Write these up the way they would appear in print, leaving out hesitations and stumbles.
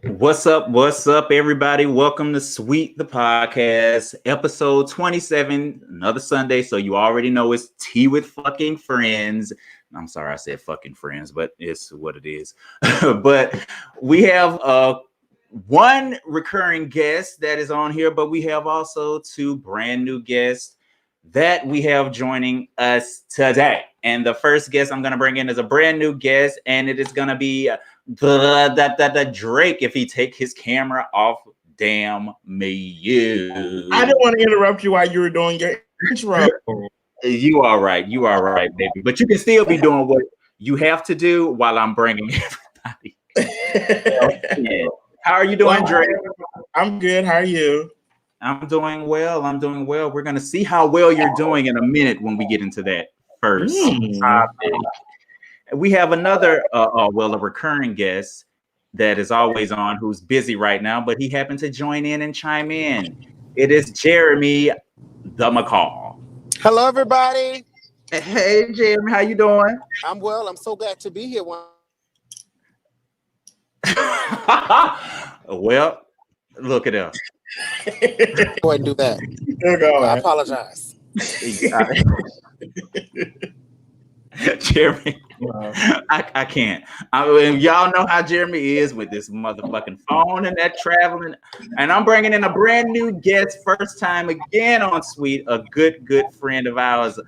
What's up, everybody? Welcome to Sweet the Podcast, episode 27, another Sunday. So you already know it's tea with fucking friends. I'm sorry I said fucking friends, but it's what it is. But we have one recurring guest that is on here, but we have also two brand new guests that we have joining us today. And the first guest I'm going to bring in is a brand new guest, and it is going to be the Drake if he take his camera off. Damn me, you. I didn't want to interrupt you while you were doing your intro. You are right, baby. But you can still be doing what you have to do while I'm bringing everybody. Yeah. How are you doing, Drake? I'm good. How are you? I'm doing well. We're going to see how well you're doing in a minute when we get into that first topic. We have another, a recurring guest that is always on, who's busy right now, but he happened to join in and chime in. It is Jeremy the McCall. Hello, everybody. Hey, Jeremy, how you doing? I'm well. I'm so glad to be here. Well, look at us. Go ahead and do that. I apologize. Jeremy, I can't. I mean, y'all know how Jeremy is with this motherfucking phone and that traveling. And I'm bringing in a brand new guest, first time again on Sweet, a good friend of ours.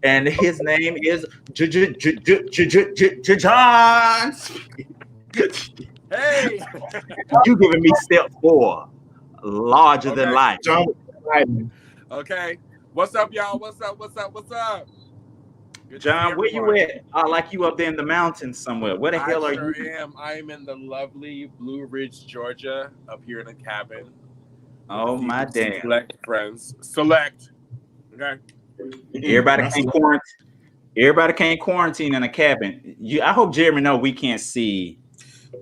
And his name is John. Hey, you giving me step 4, larger than life. Okay, what's up, y'all? What's up? Good John, where you at? Like you up there in the mountains somewhere. Where the hell are you? I'm in the lovely Blue Ridge, Georgia, up here in a cabin. Oh my damn! Select friends. Select. Okay. Everybody can't quarantine in a cabin. I hope Jeremy know we can't see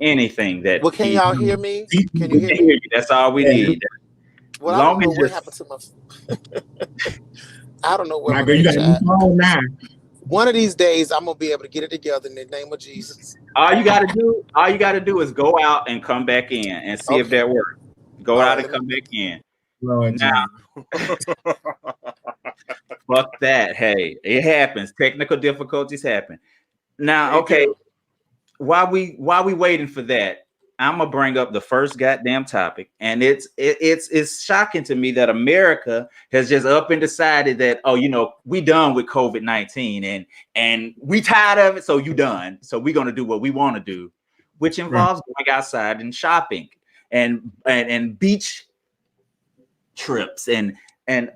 anything that. Well, can y'all hear me? Can you hear me? That's all we need. Well, I don't know what happened to my. I don't know what. My girl, you got a new phone now. One of these days, I'm gonna be able to get it together in the name of Jesus. All you gotta do is go out and come back in and see if that works. Go out and come back in. Lord, now, fuck that. Hey, it happens. Technical difficulties happen. Now, okay. While we waiting for that, I'm gonna bring up the first goddamn topic, and it's shocking to me that America has just up and decided that, oh, we done with COVID-19 and we tired of it, so you done. So we're gonna do what we want to do, which involves going outside and shopping and beach trips and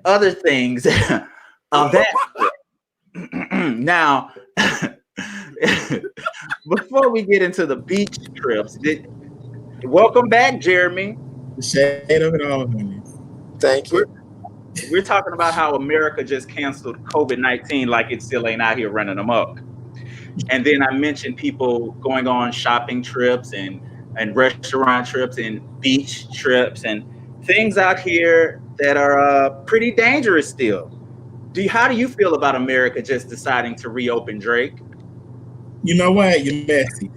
other things of that. Now, before we get into the beach trips, welcome back, Jeremy. The shade of it all, honey. Thank you. We're talking about how America just canceled COVID-19 like it still ain't out here running amok. And then I mentioned people going on shopping trips and restaurant trips and beach trips and things out here that are pretty dangerous still. How do you feel about America just deciding to reopen, Drake? You know what? You're messy.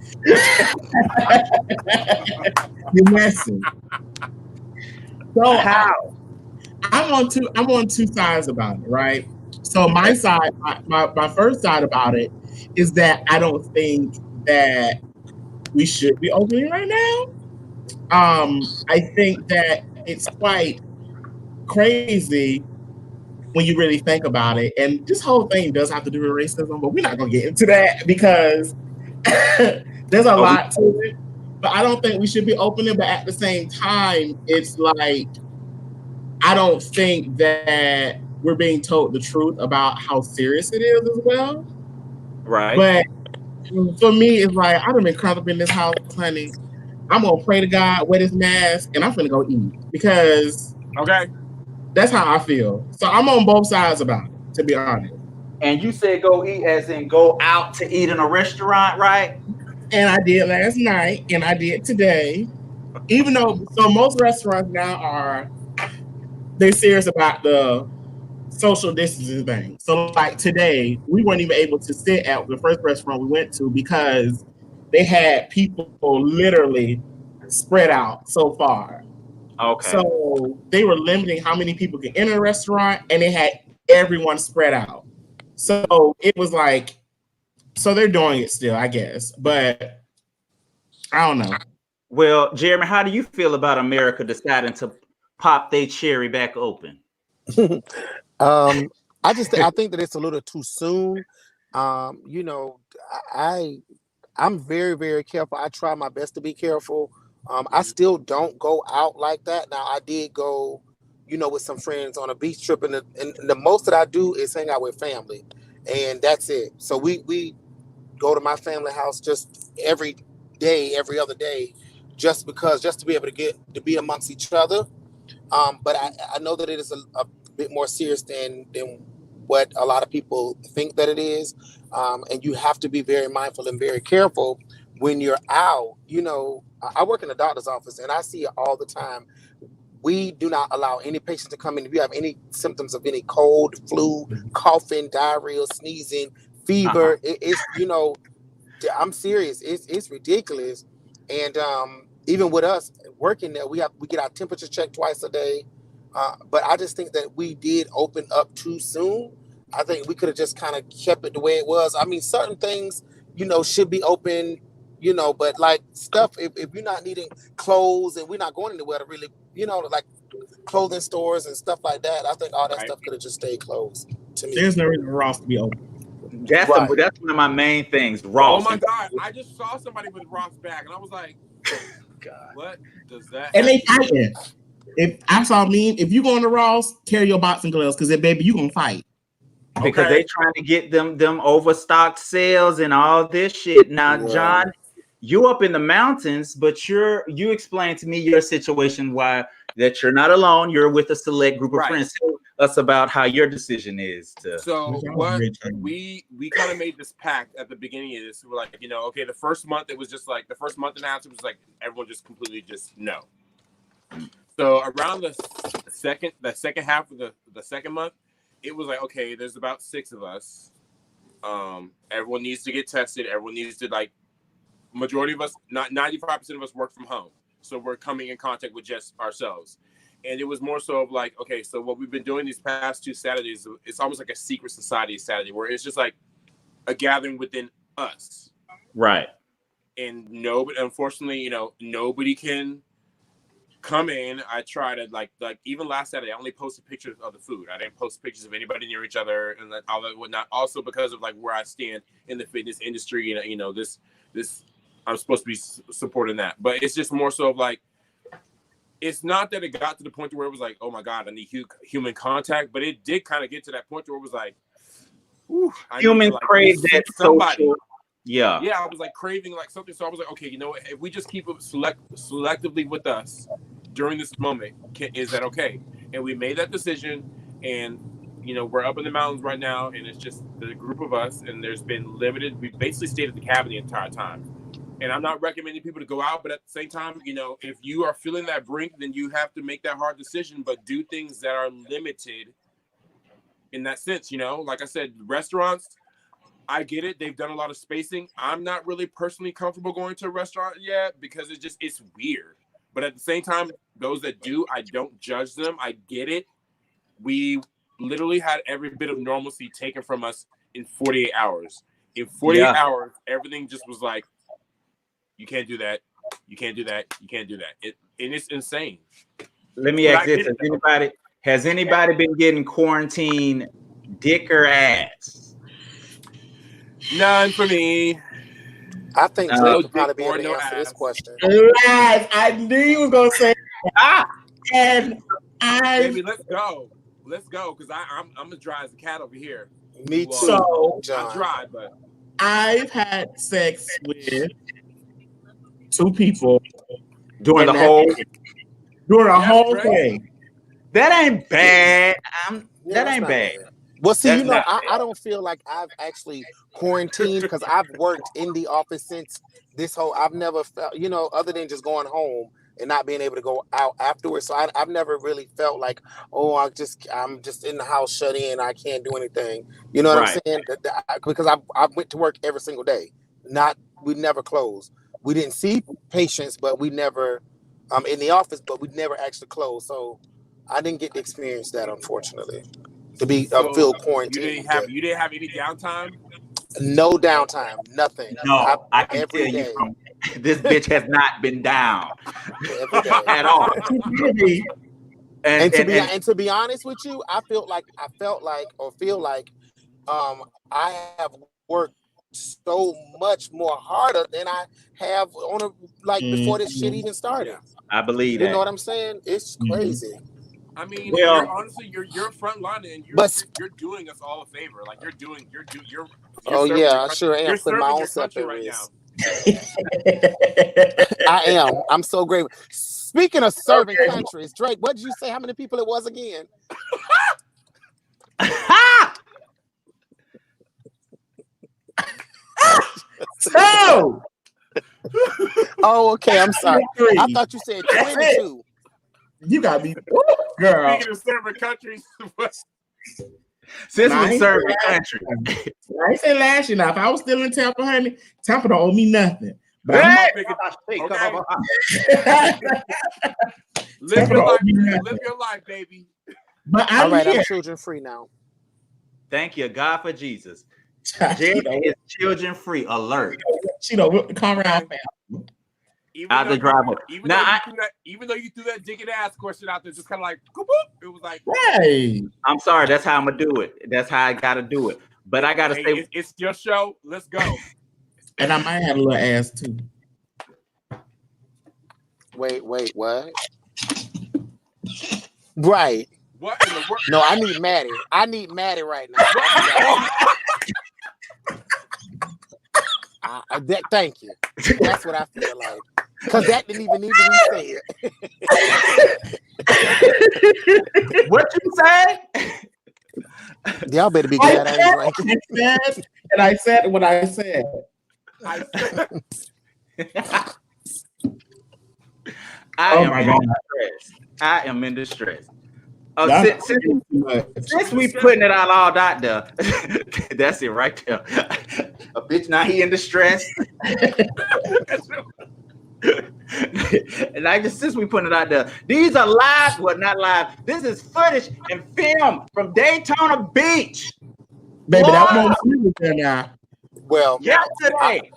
You're messy. So how? I'm on two sides about it, right? So my side, my first side about it is that I don't think that we should be opening right now. I think that it's quite crazy when you really think about it. And this whole thing does have to do with racism, but we're not going to get into that because there's a lot to it. But I don't think we should be opening. But at the same time, it's like, I don't think that we're being told the truth about how serious it is as well. Right. But for me, it's like, I've been cramped up in this house, honey. I'm going to pray to God, wear this mask, and I'm going to go eat because that's how I feel. So I'm on both sides about it, to be honest. And you said go eat as in go out to eat in a restaurant, right? And I did last night, and I did today. Even though, so most restaurants now they're serious about the social distancing thing. So like today, we weren't even able to sit at the first restaurant we went to because they had people literally spread out so far. Okay. So they were limiting how many people could enter a restaurant, and they had everyone spread out. So it was like, so they're doing it still, I guess, but I don't know. Well, Jeremy, how do you feel about America deciding to pop their cherry back open? I think that it's a little too soon. You know, I'm very, very careful. I try my best to be careful. I still don't go out like that. Now, I did go, you know, with some friends on a beach trip, and the most that I do is hang out with family, and that's it. So we go to my family house just every day, every other day, just to be able to be amongst each other. But I know that it is a bit more serious than what a lot of people think that it is. And you have to be very mindful and very careful when you're out. You know, I work in the doctor's office, and I see it all the time. We do not allow any patient to come in. If you have any symptoms of any cold, flu, coughing, diarrhea, sneezing, fever, it's, you know, I'm serious. It's ridiculous. And even with us working there, we get our temperature checked twice a day. But I just think that we did open up too soon. I think we could have just kind of kept it the way it was. I mean, certain things, you know, should be open, you know, but like stuff, if you're not needing clothes and we're not going anywhere to really, you know, like clothing stores and stuff like that, I think all that stuff could have just stayed closed to me. There's no reason for Ross to be open. That's one of my main things. Ross. Oh my God! I just saw somebody with Ross bag, and I was like, God. "What does that?" And they fighting. If I saw me, if you going to Ross, carry your boxing gloves, because baby, you gonna fight. Because they trying to get them overstocked sales and all this shit. Now, John, you up in the mountains, but you explained to me your situation, why that you're not alone. You're with a select group of friends. Tell us about how your decision is to. So what we kind of made this pact at the beginning of this. We're like, you know, okay, the first month it was just like the first month and a half, it was like everyone just completely just no. So around the second half of the second month, it was like, okay, there's about 6 of us. Everyone needs to get tested. Everyone needs to, like, majority of us, not 95% of us work from home. So we're coming in contact with just ourselves. And it was more so of like, okay, so what we've been doing these past 2 Saturdays, it's almost like a secret society Saturday where it's just like a gathering within us. Right. And nobody, unfortunately, you know, nobody can come in. I try to like even last Saturday, I only posted pictures of the food. I didn't post pictures of anybody near each other and all that whatnot. Also because of like where I stand in the fitness industry, and you know, this I'm supposed to be supporting that. But it's just more so of like, it's not that it got to the point where it was like, oh my God, I need human contact, but it did kind of get to that point where it was like, humans crave that social. Yeah, I was like craving like something. So I was like, okay, you know what? If we just keep it selectively with us during this moment, is that okay? And we made that decision, and you know, we're up in the mountains right now, and it's just the group of us, and there's been limited. We basically stayed at the cabin the entire time. And I'm not recommending people to go out, but at the same time, you know, if you are feeling that brink, then you have to make that hard decision, but do things that are limited in that sense. You know, like I said, restaurants, I get it. They've done a lot of spacing. I'm not really personally comfortable going to a restaurant yet because it's weird. But at the same time, those that do, I don't judge them. I get it. We literally had every bit of normalcy taken from us in 48 hours. In 48 hours, everything just was like, you can't do that. You can't do that. You can't do that. And it's insane. Let me ask this: Has anybody been getting quarantine dick or ass? None for me. I think Jay could probably be able to answer this question. Right. I knew you were gonna say that. And baby, let's go. Let's go, because I'm as dry as a cat over here. Me too. So John. I'm dry, but I've had sex with 2 people during the whole thing. That ain't bad. That ain't bad. Well, see, you know, I don't feel like I've actually quarantined because I've worked in the office since this whole. I've never felt, you know, other than just going home and not being able to go out afterwards. So I've never really felt like, oh, I'm just in the house shut in. I can't do anything. You know what I'm saying? Because I went to work every single day. We never closed. we didn't see patients, but we never in the office, but we never actually closed. So I didn't get to experience that, unfortunately, to be feel quarantined. You didn't have any downtime. No downtime, nothing. No, I can tell you from this bitch has not been down at all. And to be honest with you, I feel like I have worked so much more harder than I have before this shit even started. I believe that. You know what I'm saying? It's crazy. I mean, honestly, you're front line and you're doing us all a favor. Like you're I sure am. You're putting my own your stuff country in right risk. now. I am. I'm so grateful. Speaking of serving countries, Drake, what did you say? How many people it was again? No. Oh, okay. I'm sorry. I thought you said 22. You got me, girl. Speaking of serving countries, since we serve the country, I ain't say last year. Now, if I was still in Tampa, honey, Tampa don't owe me nothing. But live your life, baby. But all right, I'm children free now. Thank you, God, for Jesus. Jerry is children free. Alert. She don't whip the car around. Out the driveway. Even though you threw that digging ass question out there, just kind of like, it was like, hey. I'm sorry. That's how I'm gonna do it. That's how I gotta do it. But I gotta say, it's your show. Let's go. And I might have a little ass too. Wait, what? Right. What in the world? No, I need Maddie. I need Maddie right now. Thank you. That's what I feel like. Because that didn't even need to be said. What you say? Y'all better be glad I ain't drinking. And I said what I said. I am in distress. Oh, since we putting it all out there, that's it right there. A bitch now he in distress. And since we putting it out there, these are live, well not live. This is footage and film from Daytona Beach. Baby, that one was there now. Well, yesterday.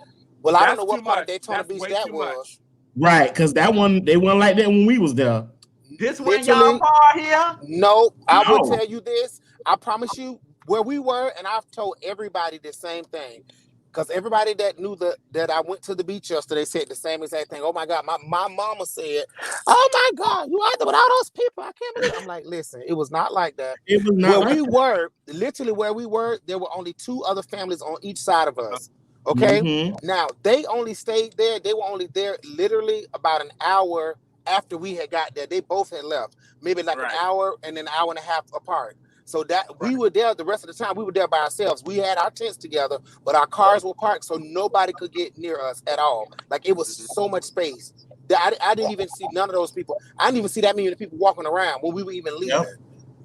I don't know what part of Daytona Beach that was. Right, because that one they weren't like that when we was there. This one y'all part here? No, I will tell you this. I promise you, where we were, and I've told everybody the same thing. Because everybody that knew that I went to the beach yesterday said the same exact thing. Oh my God, my mama said, "Oh my God, you out there with all those people? I can't believe it." I'm like, listen, it was not like that. It was not where we were, literally where we were, there were only 2 other families on each side of us. Okay. Mm-hmm. Now they only stayed there. They were only there literally about an hour after we had got there. They both had left, maybe like an hour and then an hour and a half apart. So that we were there the rest of the time. We were there by ourselves. We had our tents together, but our cars were parked, so nobody could get near us at all. Like it was so much space that I didn't even see none of those people. I didn't even see that many people walking around when we were even leaving. Yep.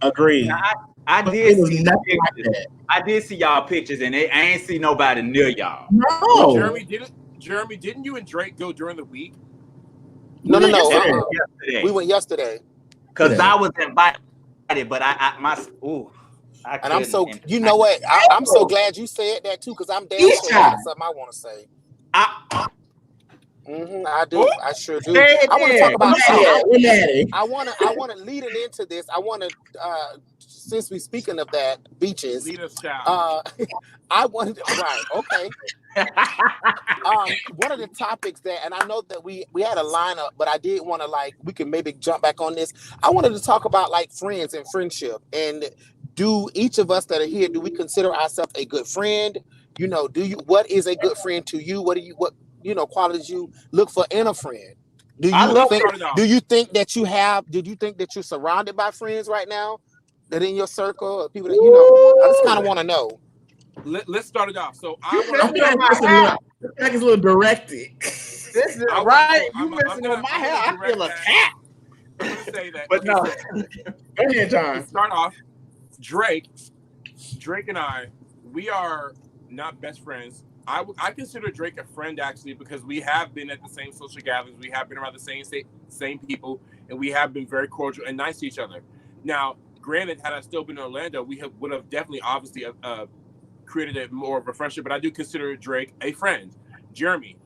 Agreed. I did see nothing like that. I did see y'all pictures, and I ain't see nobody near y'all. No, Jeremy, didn't you and Drake go during the week? No. Yesterday. We went yesterday because I was invited, but I'm so you know what I'm so glad you said that too because I'm damn sure that's something I want to say. I do. I sure do. I want to talk about. I want to lead it into this. I want to, since we speaking of that beaches. Lead us, child. I wanted. Right. Okay. One of the topics that, and I know that we had a lineup, but I did want to we can maybe jump back on this. I wanted to talk about friends and friendship, and do each of us that are here, do we consider ourselves a good friend? You know, what is a good friend to you? What qualities you look for in a friend? Do you think that you're surrounded by friends right now that in your circle or people that I just kind of want to know. Let's start it off. So it's a little directed. This is right. You messing with my hair. I feel attacked. I'm gonna say that. But no. Go ahead, John. Let's start off. Drake and I, we are not best friends. I consider Drake a friend actually because we have been at the same social gatherings, we have been around the same people, and we have been very cordial and nice to each other. Now, granted, had I still been in Orlando, would have definitely obviously created more of a friendship. But I do consider Drake a friend. Jeremy,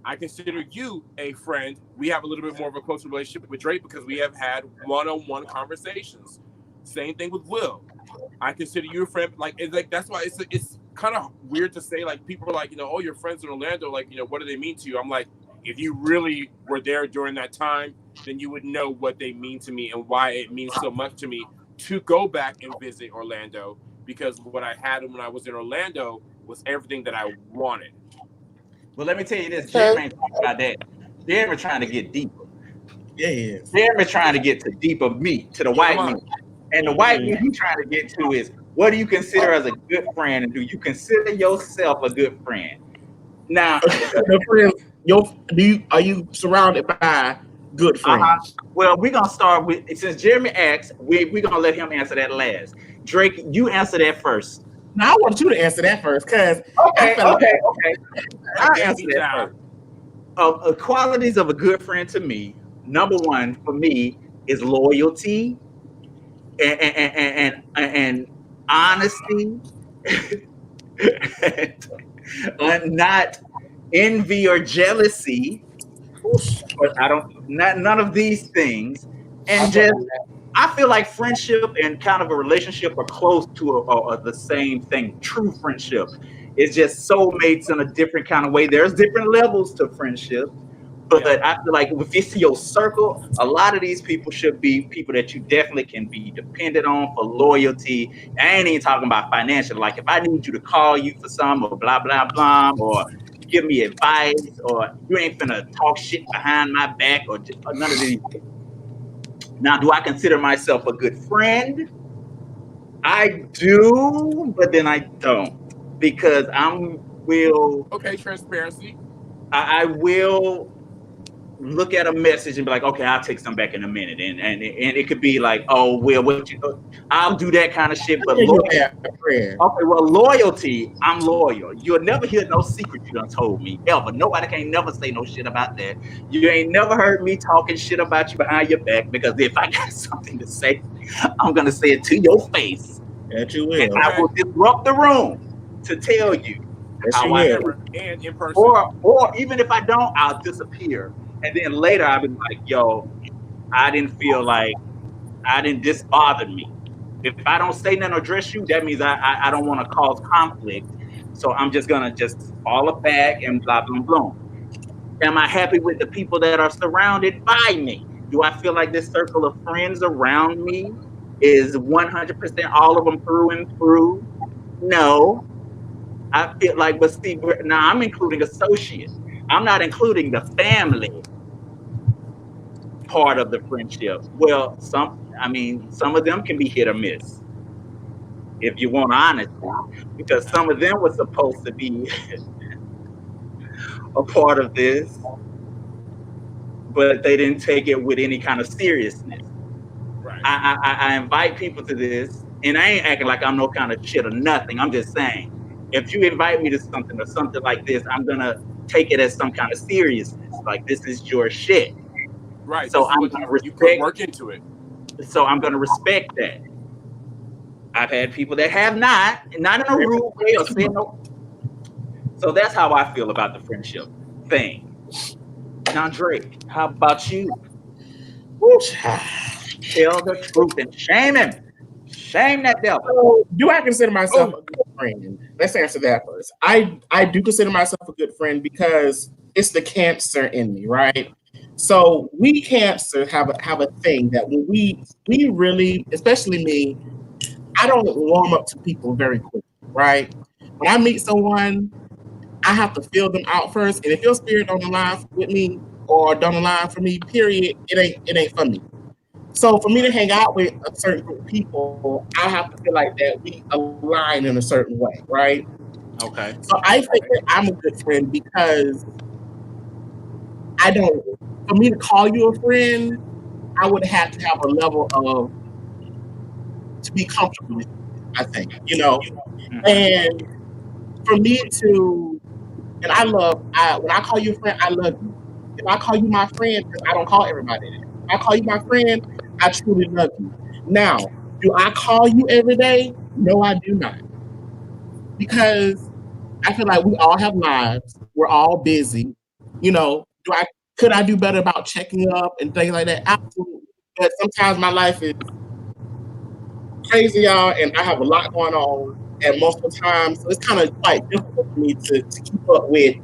I consider you a friend. We have a little bit more of a closer relationship with Drake because we have had one-on-one conversations. Same thing with Will. I consider you a friend. Like that's why it's kind of weird to say. Like people are like, oh, your friends in Orlando. Like, what do they mean to you? I'm like, if you really were there during that time, then you would know what they mean to me and why it means so much to me to go back and visit Orlando. Because what I had when I was in Orlando was everything that I wanted. Well, let me tell you this. Jeremy ain't talking about that. Jeremy trying to get deeper. Yeah. Jeremy trying to get to deeper meat, to the white meat. And the white meat he's trying to get to is, what do you consider as a good friend? And do you consider yourself a good friend? Now, are you surrounded by good friends? Well, we're going to start with, since Jeremy asked, we're going to let him answer that last. Drake, you answer that first. Now, I want you to answer that first, because okay. I'll answer that first. Qualities of a good friend to me, number one for me is loyalty and honesty, and not envy or jealousy. But none of these things, and just I feel like friendship and kind of a relationship are close to the same thing. True friendship is just soulmates in a different kind of way. There's different levels to friendship, but I feel like if you see your circle, a lot of these people should be people that you definitely can be dependent on for loyalty. I ain't even talking about financial. Like if I need you to call you for some or blah blah blah, or give me advice, or you ain't finna talk shit behind my back, or none of these. Now, do I consider myself a good friend? I do, but then I don't, because transparency. I will look at a message and be like, okay, I'll take some back in a minute, and it could be like, oh, well, I'll do that kind of shit. But loyalty, I'm loyal. You'll never hear no secret you done told me ever. Nobody can never say no shit about that. You ain't never heard me talking shit about you behind your back, because if I got something to say, I'm gonna say it to your face. That you will. And I will disrupt the room to tell you. However, and in person, or even if I don't, I'll disappear. And then later I'll be like, yo, this bothered me. If I don't say nothing or address you, that means I don't want to cause conflict. So I'm just going to fall back and blah, blah, blah. Am I happy with the people that are surrounded by me? Do I feel like this circle of friends around me is 100% all of them through and through? No. I feel like, but see, now I'm including associates. I'm not including the family part of the friendship. Well, some of them can be hit or miss, if you want honesty, because some of them were supposed to be a part of this, but they didn't take it with any kind of seriousness. Right. I invite people to this, and I ain't acting like I'm no kind of shit or nothing. I'm just saying, if you invite me to something or something like this, I'm gonna take it as some kind of seriousness. Like, this is your shit. Right. So I'm gonna you put work into it. So I'm gonna respect that. I've had people that have not in a rude way or saying no. So that's how I feel about the friendship thing. Now, Drake, how about you? Tell the truth and shame him. Shame that devil. So, do I consider myself a good friend? Let's answer that first. I do consider myself a good friend because it's the Cancer in me, right? So we Cancer have a thing that when we really, especially me, I don't warm up to people very quickly, right? When I meet someone, I have to feel them out first, and if your spirit don't align with me or don't align for me, period, it ain't for me. So for me to hang out with a certain group of people, I have to feel like that we align in a certain way, right? Okay. So I think that I'm a good friend because for me to call you a friend, I would have to have a level of, to be comfortable with you, I think, and for me to, and when I call you a friend, I love you. If I call you my friend, because I don't call everybody that. If I call you my friend, I truly love you. Now, do I call you every day? No, I do not. Because I feel like we all have lives. We're all busy. You know, could I do better about checking up and things like that? Absolutely. But sometimes my life is crazy, y'all, and I have a lot going on at multiple times. So it's kind of quite difficult for me to keep up with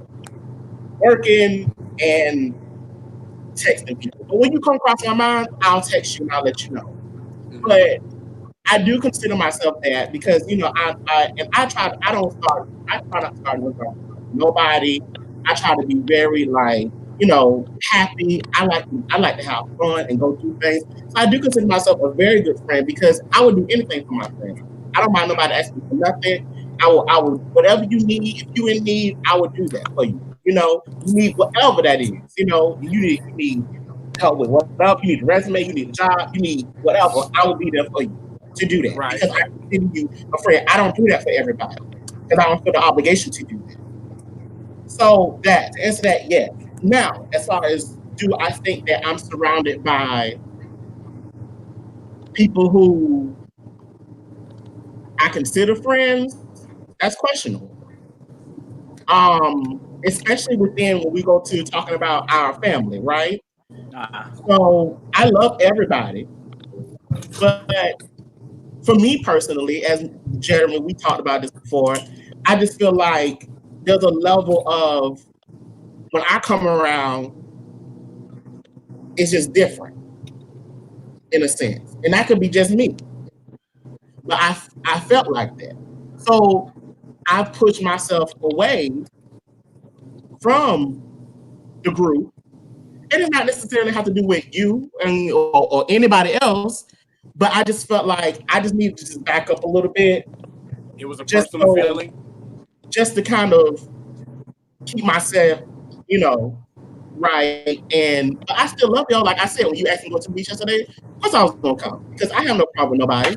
working and texting people. But when you come across my mind, I'll text you and I'll let you know. But I do consider myself that because I try not to start with nobody. I try to be very happy. I like to have fun and go through things. So I do consider myself a very good friend because I would do anything for my friends. I don't mind nobody asking for nothing. I will whatever you need. If you in need, I will do that for you. You need whatever that is. You need help with whatever. You need a resume. You need a job. You need whatever. I will be there for you to do that because I consider you a friend. I don't do that for everybody because I don't feel the obligation to do that. So to answer that, yes. Now, as far as do I think that I'm surrounded by people who I consider friends, that's questionable. Especially when we go to talking about our family, right? So I love everybody, but for me personally, as Jeremy, we talked about this before, I just feel like there's a level of when I come around, it's just different in a sense. And that could be just me. But I felt like that. So I pushed myself away from the group. It does not necessarily have to do with you or anybody else, but I just felt like I just needed to just back up a little bit. It was a personal feeling? Just to kind of keep myself, right. And I still love y'all. Like I said, when you asked me to go to the beach yesterday, of course I was going to come because I have no problem with nobody.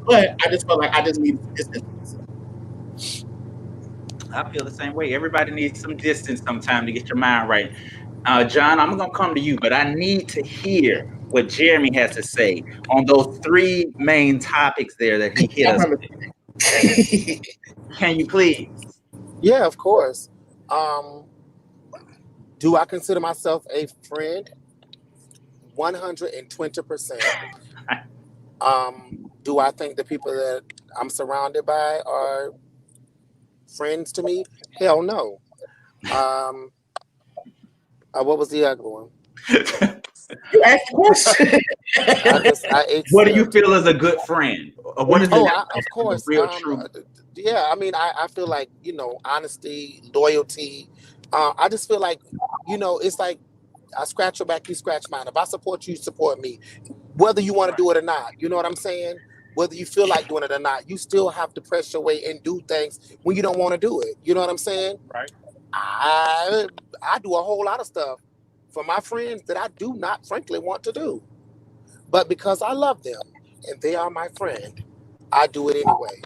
But I just felt like I just needed to distance myself. I feel the same way. Everybody needs some distance sometime to get your mind right. John, I'm going to come to you, but I need to hear what Jeremy has to say on those three main topics there that he hit us with. Can you please? Yeah, of course. Do I consider myself a friend? 120%. Do I think the people that I'm surrounded by are friends to me? Hell no. What was the other one? You asked the question. What do you feel is a good friend? What is of course. Real true? Yeah, I mean, I feel like, honesty, loyalty. I just feel like, it's like I scratch your back, you scratch mine. If I support you, support me. Whether you want to do it or not. You know what I'm saying? Whether you feel like doing it or not, you still have to press your way and do things when you don't want to do it. You know what I'm saying? Right. I do a whole lot of stuff for my friends that I do not frankly want to do. But because I love them and they are my friend, I do it anyway.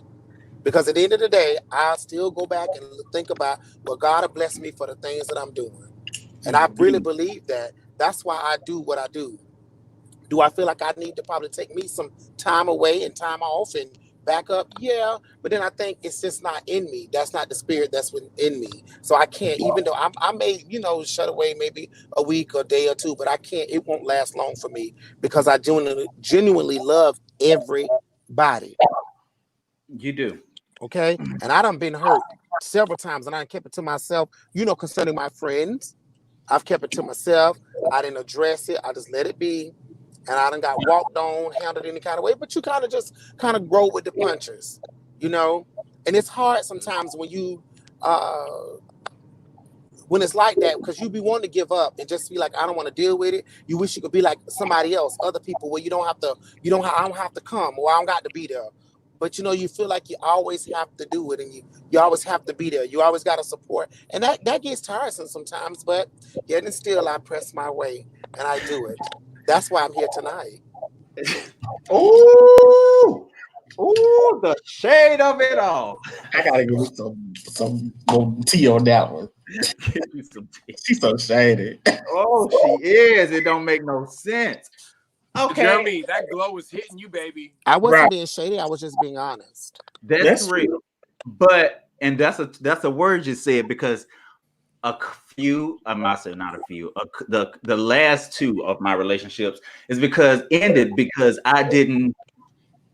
Because at the end of the day, I still go back and think about, well, God will bless me for the things that I'm doing. And I really believe that. That's why I do what I do. Do I feel like I need to probably take me some time away and time off and back up? Yeah. But then I think it's just not in me. That's not the spirit that's within me. So I can't, even though I may, shut away maybe a week or a day or two, but I can't, it won't last long for me because I genuinely love everybody. You do. Okay. And I done been hurt several times and I kept it to myself, concerning my friends. I've kept it to myself. I didn't address it. I just let it be. And I done got walked on, handled any kind of way. But you kind of grow with the punches, And it's hard sometimes when you, when it's like that, because you be wanting to give up and just be like, I don't want to deal with it. You wish you could be like somebody else, other people where I don't have to come or I don't got to be there. But you feel like you always have to do it and you always have to be there. You always got to support. And that gets tiresome sometimes, but yet and still I press my way and I do it. That's why I'm here tonight. Oh, Ooh, the shade of it all. I gotta give it some more tea on that one. Give you some tea. She's so shady. Oh, she is. It don't make no sense. Okay, Jeremy, that glow is hitting you, baby. I wasn't Right. being shady. I was just being honest. that's true. real. But and that's a word you said because a few, I might say not a few, the last two of my relationships ended because I didn't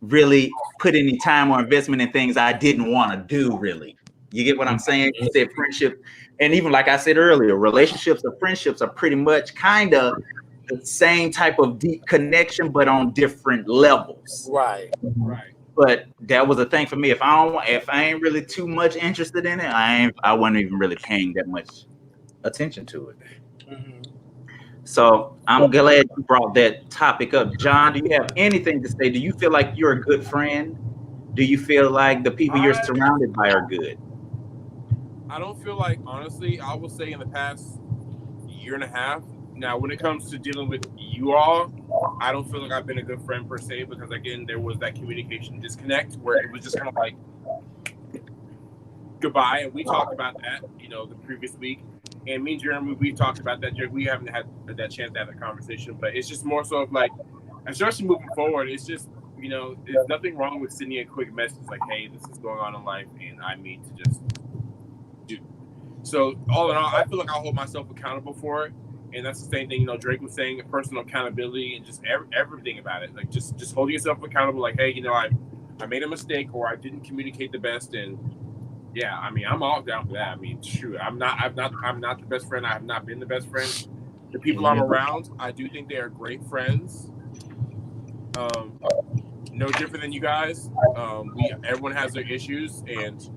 really put any time or investment in things I didn't want to do. Really, you get what I'm saying? You said friendship, and even like I said earlier, relationships or friendships are pretty much kind of the same type of deep connection, but on different levels. Right. Right. But that was a thing for me. If I ain't really too much interested in it, I wasn't even really paying that much attention to it. Mm-hmm. So I'm glad you brought that topic up. John, do you have anything to say? Do you feel like you're a good friend? Do you feel like the people you're surrounded by are good? I don't feel like, honestly, I will say in the past year and a half. Now, when it comes to dealing with you all, I don't feel like I've been a good friend per se because, again, there was that communication disconnect where it was just kind of like goodbye. And we talked about that, the previous week. And me and Jeremy, we talked about that. We haven't had that chance to have that conversation, but it's just more so of like, especially moving forward, it's just, there's nothing wrong with sending a quick message like, hey, this is going on in life and I need to just do. So all in all, I feel like I'll hold myself accountable for it. And that's the same thing, Drake was saying, personal accountability and just everything about it. Like just holding yourself accountable, like, hey, I made a mistake or I didn't communicate the best. And yeah, I mean, I'm all down for that. I mean, shoot, I'm not the best friend. I have not been the best friend. The people I'm around, I do think they are great friends. No different than you guys. Everyone has their issues, and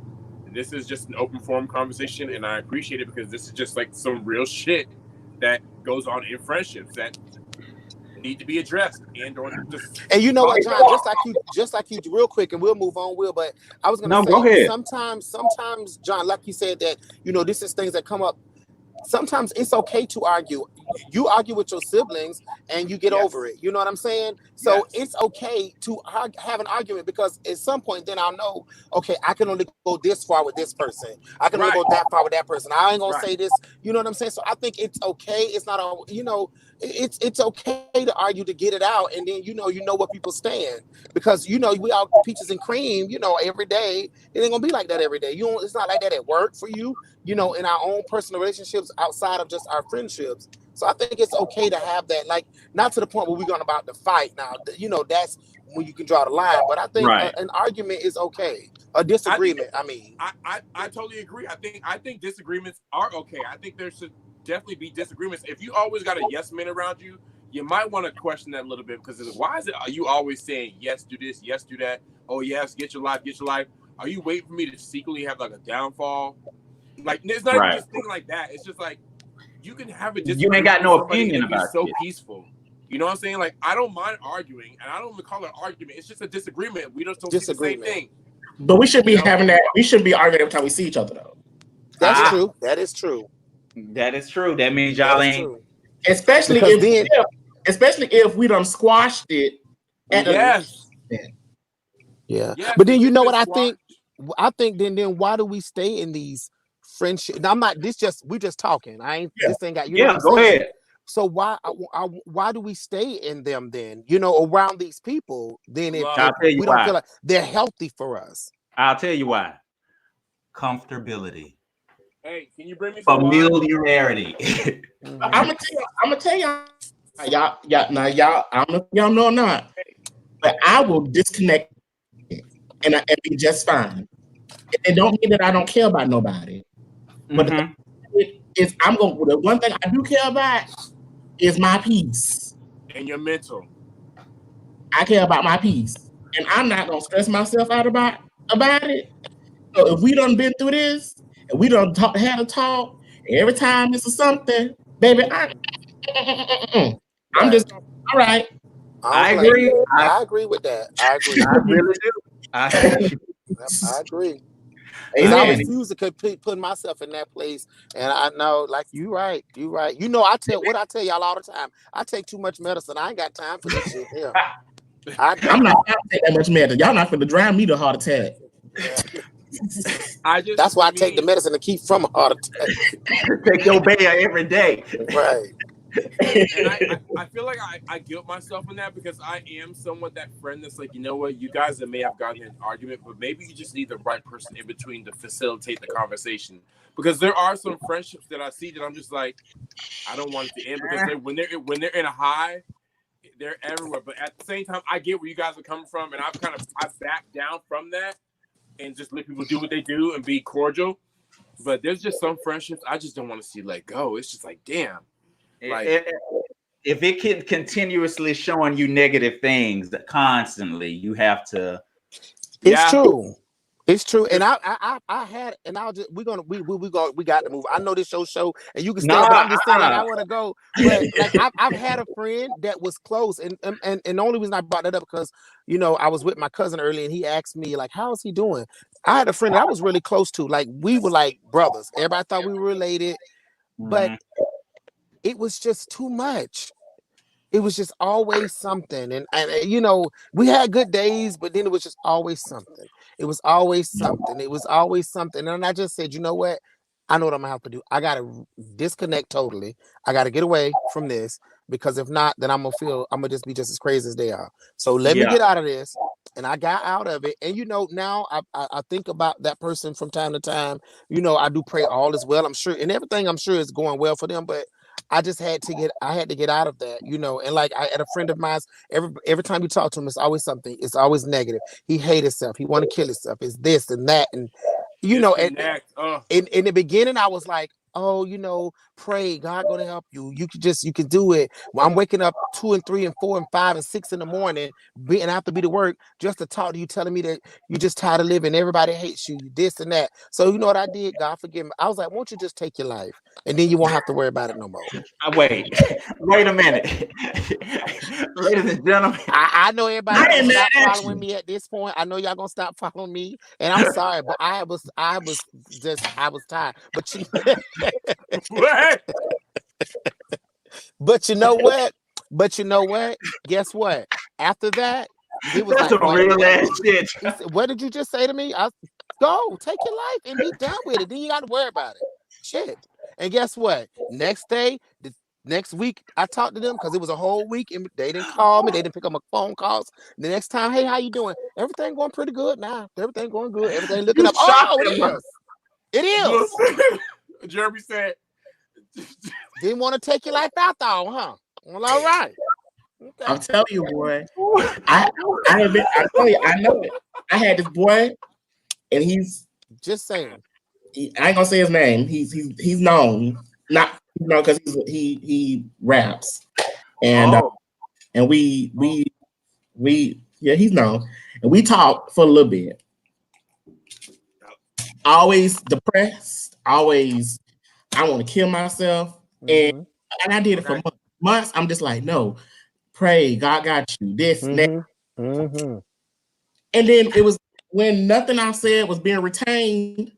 this is just an open forum conversation, and I appreciate it because this is just like some real shit that goes on in friendships that need to be addressed and or just. And you know what, John? Just like you, real quick, and we'll move on. But I was gonna say, go ahead. Sometimes, John, like you said, that this is things that come up. Sometimes it's okay to argue. You argue with your siblings and you get over it. You know what I'm saying? So it's okay to have an argument because at some point then I'll know, okay, I can only go this far with this person. I can only go that far with that person. I ain't going to say this. You know what I'm saying? So I think it's okay. It's not, it's okay to argue to get it out. And then, you know what people stand because, we all peaches and cream, every day. It ain't going to be like that every day. It's not like that at work for you, in our own personal relationships outside of just our friendships. So I think it's okay to have that, like, not to the point where we're going about to fight. Now, that's when you can draw the line. But I think an argument is okay. A disagreement, I totally agree. I think disagreements are okay. I think there should definitely be disagreements. If you always got a yes man around you, you might want to question that a little bit because why is it are you always saying yes, do this, yes, do that? Oh, yes, get your life. Are you waiting for me to secretly have like a downfall? Like, it's not even just things like that. It's just like, you can have a disagreement. You ain't got no opinion about it. So peaceful. You know what I'm saying? Like, I don't mind arguing, and I don't even call it an argument. It's just a disagreement. We don't see the same thing. But we should be having that. We should be arguing every time we see each other, though. That's true. That is true. That is true. That means y'all ain't. True. Especially if we done squashed it. Yes. But then you know what I think? I think then why do we stay in these friendships? Now, I'm not. We just talking. This ain't got. Go ahead. So why do we stay in them then? Around these people. Then if we don't feel like they're healthy for us. I'll tell you why. Comfortability. Hey, can you bring me some familiarity? I'm gonna tell y'all. Y'all. I don't know if y'all know or not, but I will disconnect and be just fine. It don't mean that I don't care about nobody. But the one thing I do care about is my peace. And your mental. I care about my peace. And I'm not gonna stress myself out about it. So if we done been through this and we done had a talk, and every time it's something, baby, I'm just all right. I agree. I agree with that. I agree. I really do. I agree. I refuse to put myself in that place, and I know, like, you right. I tell y'all all the time. I take too much medicine. I ain't got time for this shit here. I'm not take that much medicine. Y'all not gonna drive me to a heart attack. That's why I take the medicine to keep from a heart attack. Take your Bayer every day. Right. And I feel like I guilt myself in that because I am somewhat that friend that's like, you know what, you guys that may have gotten in an argument, but maybe you just need the right person in between to facilitate the conversation. Because there are some friendships that I see that I'm just like, I don't want it to end because when they're in a high, they're everywhere. But at the same time, I get where you guys are coming from, and I've backed down from that and just let people do what they do and be cordial. But there's just some friendships I just don't want to see let go. It's just like, damn. Like, if it can continuously showing you negative things constantly, you have to. It's true. It's true. And I had, and I'll just we got to move. I know this show, and you can stay, but I'm just saying, like, I want to go. But like I've had a friend that was close, and the only reason I brought that up because I was with my cousin earlier, and he asked me like, "How is he doing?" I had a friend that I was really close to, like we were like brothers. Everybody thought we were related, but it was just too much. It was just always something. And we had good days, but then it was just always something. It was always something. It was always something. And I just said, you know what? I know what I'm going to have to do. I got to disconnect totally. I got to get away from this because if not, then I'm going to just be just as crazy as they are. So let me get out of this. And I got out of it. And, now I think about that person from time to time. I do pray all is well. I'm sure. And everything I'm sure is going well for them. But I just had to get out of that, and like I had a friend of mine, every time you talk to him, it's always something. It's always negative. He hates himself. He want to kill himself. It's this and that. And, in the beginning, I was like, oh, pray, God gonna help you. You can do it. Well, I'm waking up 2 and 3 and 4 and 5 and 6 in the morning, and I have to be to work just to talk to you, telling me that you're just tired of living. Everybody hates you, this and that. So you know what I did? God forgive me. I was like, won't you just take your life, and then you won't have to worry about it no more. Wait a minute, ladies and gentlemen. I know everybody gonna stop following me at this point. I know y'all gonna stop following me, and I'm sorry, but I was tired. But you know what? Guess what? After that, he was that's like, real ass shit. He said, what did you just say to me? Go take your life and be done with it. Then you got to worry about it. Shit. And guess what? Next week, I talked to them because it was a whole week and they didn't call me. They didn't pick up my phone calls. The next time, hey, how you doing? Everything going pretty good now. Everything going good. Everything looking up. Oh, it is. Jeremy said, didn't want to take your life out though, huh? Well, all right. Okay. I'll tell you, boy. I tell you, I know it. I had this boy, and he's just saying. I ain't gonna say his name. He's known, not because he raps, and we he's known, and we talked for a little bit. Always depressed. Always, I want to kill myself, and I did it for months. I'm just like, no, pray, God got you. This, that. And then it was when nothing I said was being retained.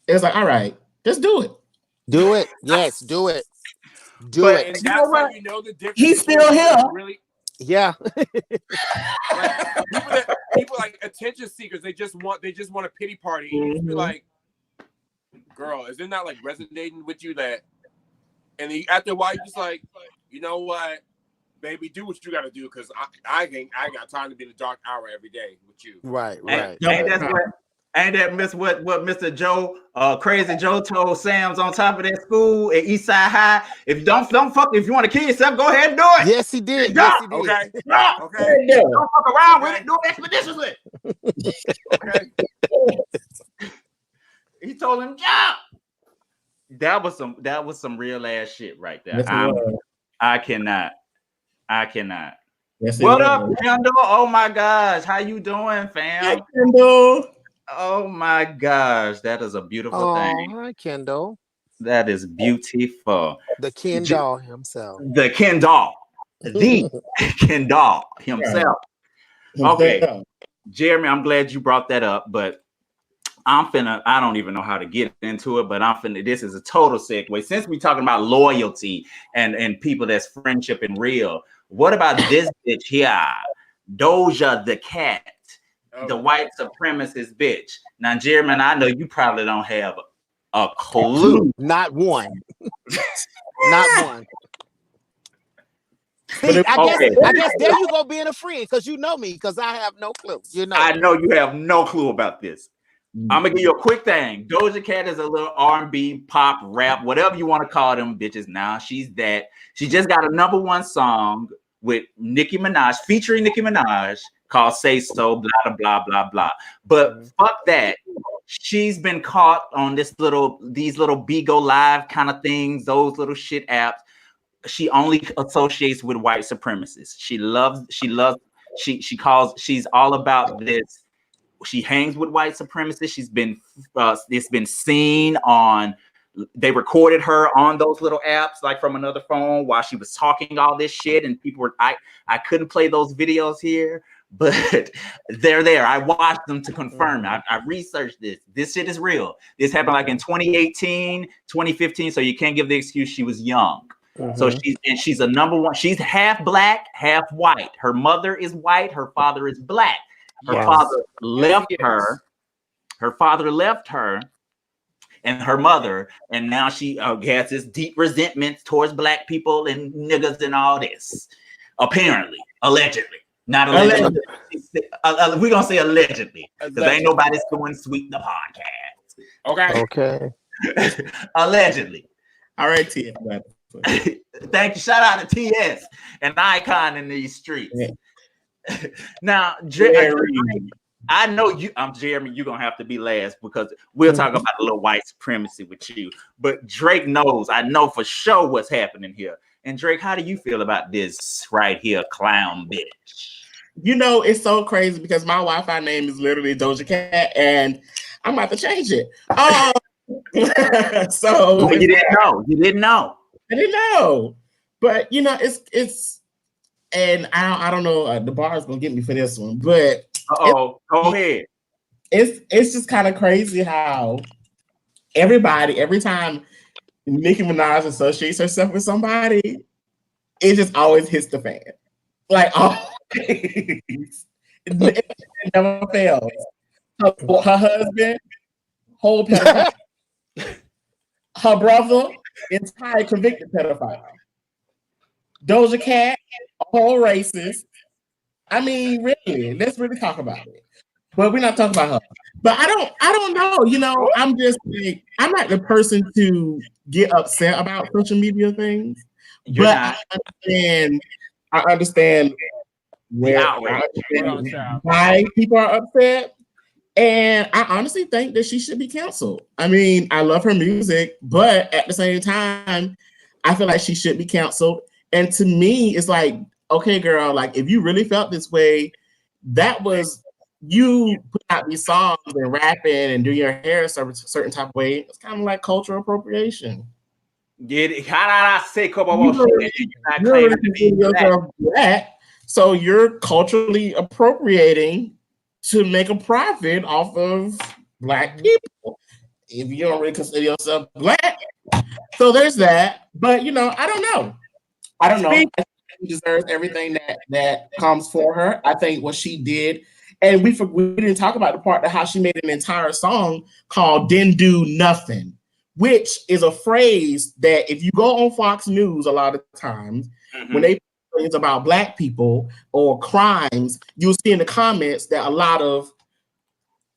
It was like, all right, just do it. Do it. Yes, do it. Do it. And that's how you know the difference. He's still here. Really? Yeah. Like, people like attention seekers. They just want a pity party. And you just be like, girl, is it not like resonating with you that? And then after a while, you're just like, you know what, baby, do what you got to do because I got time to be in the dark hour every day with you. Right. Ain't that what Mr. Joe, Crazy Joe told Sam's on top of that school at Eastside High? If don't fuck, if you want to kill yourself, go ahead and do it. Yes, he did. Yes, he did. Okay. Okay. Don't fuck around with it. Do it expeditiously. Okay. He told him, jump. That was some real ass shit right there. I cannot. Yes, what up, Kendall? Oh my gosh, how you doing, fam? Hi, Kendall. Oh my gosh, that is a beautiful thing. Hi, Kendall. That is beautiful. The Ken doll himself. The Ken doll. The Ken doll himself. Okay, Jeremy, I'm glad you brought that up, but I don't even know how to get into it, but this is a total segue. Since we're talking about loyalty and people that's friendship and real, what about this bitch here? Doja the Cat, the Oh. white supremacist bitch. Now, Jeremy, I know you probably don't have a clue. Not one. Not one. But See, if- I guess there you go being a friend because you know me because I have no clue. You know. I know you have no clue about this. I'm gonna give you a quick thing. Doja Cat is a little R&B, pop, rap, whatever you want to call them bitches. Now she's that. She just got a #1 song with Nicki Minaj, featuring Nicki Minaj, called "Say So," blah blah blah blah. But fuck that. She's been caught on these little Bigo Live kind of things, those little shit apps. She only associates with white supremacists. She's all about this. She hangs with white supremacists. It's been seen on, they recorded her on those little apps, like from another phone while she was talking all this shit. And people were, I couldn't play those videos here, but they're there. I watched them to confirm. I researched this. This shit is real. This happened like in 2018, 2015. So you can't give the excuse she was young. So she's a #1. She's half black, half white. Her mother is white. Her father is black. Her father left her. Her father left her and her mother, and now she has this deep resentment towards black people and niggas and all this. Apparently, allegedly, not allegedly. We're gonna say allegedly because ain't nobody suing Sweet the podcast. Okay. Allegedly. All right, Tia. Thank you. Shout out to TS, an icon in these streets. Yeah. Now, I know you. I'm Jeremy. You're gonna have to be last because we'll talk about a little white supremacy with you. But Drake knows. I know for sure what's happening here. And Drake, how do you feel about this right here, clown bitch? You know, it's so crazy because my Wi-Fi name is literally Doja Cat, and I'm about to change it. So you didn't know. You didn't know. I didn't know, but you know, it's, and I don't know. The bar is gonna get me for this one, but go ahead. It's just kind of crazy how everybody, every time Nicki Minaj associates herself with somebody, it just always hits the fan. Like always, it never fails. Her husband, whole pedophile. Her brother, entire convicted pedophile. Doja Cat, a whole racist. I mean, really, let's really talk about it. But we're not talking about her. But I don't know. You know, I'm just like, I'm not the person to get upset about social media things. You're but not. I understand why people are upset. And I honestly think that she should be canceled. I mean, I love her music, but at the same time, I feel like she should be canceled. And to me, it's like, okay, girl, like if you really felt this way, that was you put out these songs and rapping and do your hair a certain type of way. It's kind of like cultural appropriation. So you're culturally appropriating to make a profit off of black people if you don't really consider yourself black. So there's that. But you know, I don't know. She deserves everything that comes for her. I think what she did, and we didn't talk about the part of how she made an entire song called "Didn't Do Nothing," which is a phrase that if you go on Fox News a lot of times, when they things about black people or crimes, you'll see in the comments that a lot of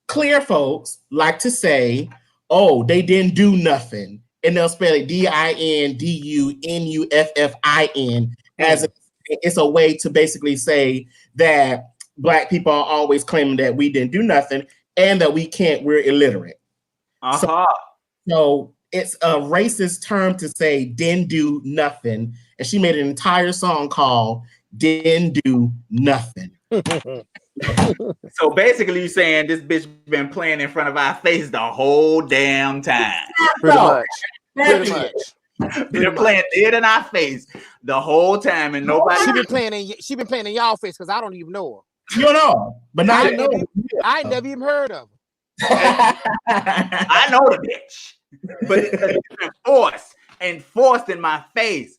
clear folks like to say, oh, they didn't do nothing. And they'll spell it DINDUNUFFIN as it's a way to basically say that black people are always claiming that we didn't do nothing and that we're illiterate. So it's a racist term to say didn't do nothing. And she made an entire song called Didn't Do Nothing. So basically you're saying this bitch been playing in front of our face the whole damn time. Pretty much. They're playing dead in our face the whole time and nobody. She been playing in y'all face because I don't even know her. You don't know, but now I know. I ain't never even heard of her. I know the bitch. But it's been forced in my face.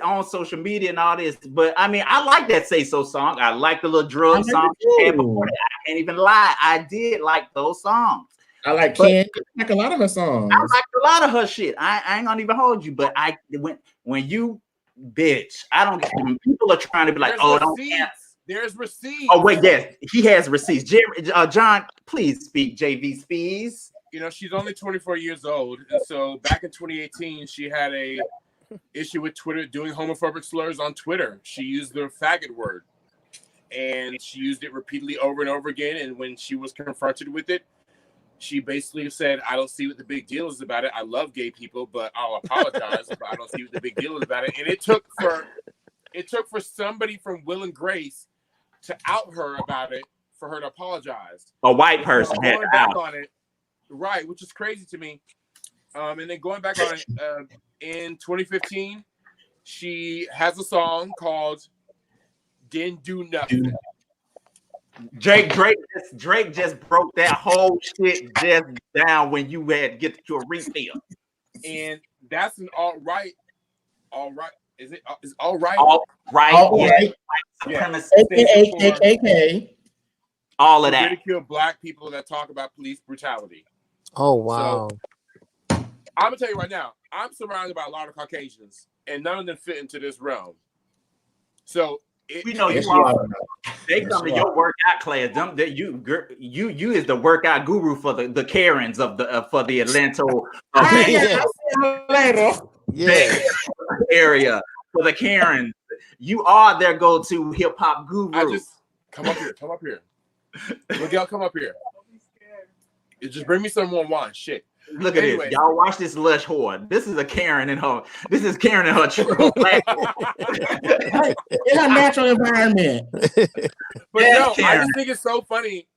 on social media and all this. But I mean, I like that Say So song. I like the little drug song she had before that. I can't even lie. I did like those songs. I like Ken. I like a lot of her songs. I like a lot of her shit. I ain't gonna even hold you, but when you bitch, I don't get when people are trying to be like, There's don't receipts. There's receipts. Oh wait, yes, he has receipts. John, please speak. JV Spees. You know, she's only 24 years old, and so back in 2018, she had a issue with Twitter doing homophobic slurs on Twitter. She used the faggot word, and she used it repeatedly over and over again. And when she was confronted with it, she basically said, I don't see what the big deal is about it. I love gay people, but I'll apologize, but I don't see what the big deal is about it. And it took for somebody from Will and Grace to out her about it for her to apologize. A white person had going back on it, right, which is crazy to me. And then going back on it, in 2015, she has a song called "Didn't Do Nothing." Drake just broke that whole shit just down when you had to get to a refill. And that's an all right. Is it? Is all right? All right. White supremacy. AKA. All of that. Ridicule black people that talk about police brutality. Oh wow. So, I'm gonna tell you right now, I'm surrounded by a lot of Caucasians, and none of them fit into this realm. So we know you are. They come to your workout class. You is the workout guru for the Karens of the for the Atlanta area for the Karens. You are their go-to hip hop guru. Come up here. Miguel, come up here. Just bring me some more wine. Shit. Look at this. Y'all watch this lush whore. This is Karen in her. This is Karen in her true in her natural environment. But no, I just think it's so funny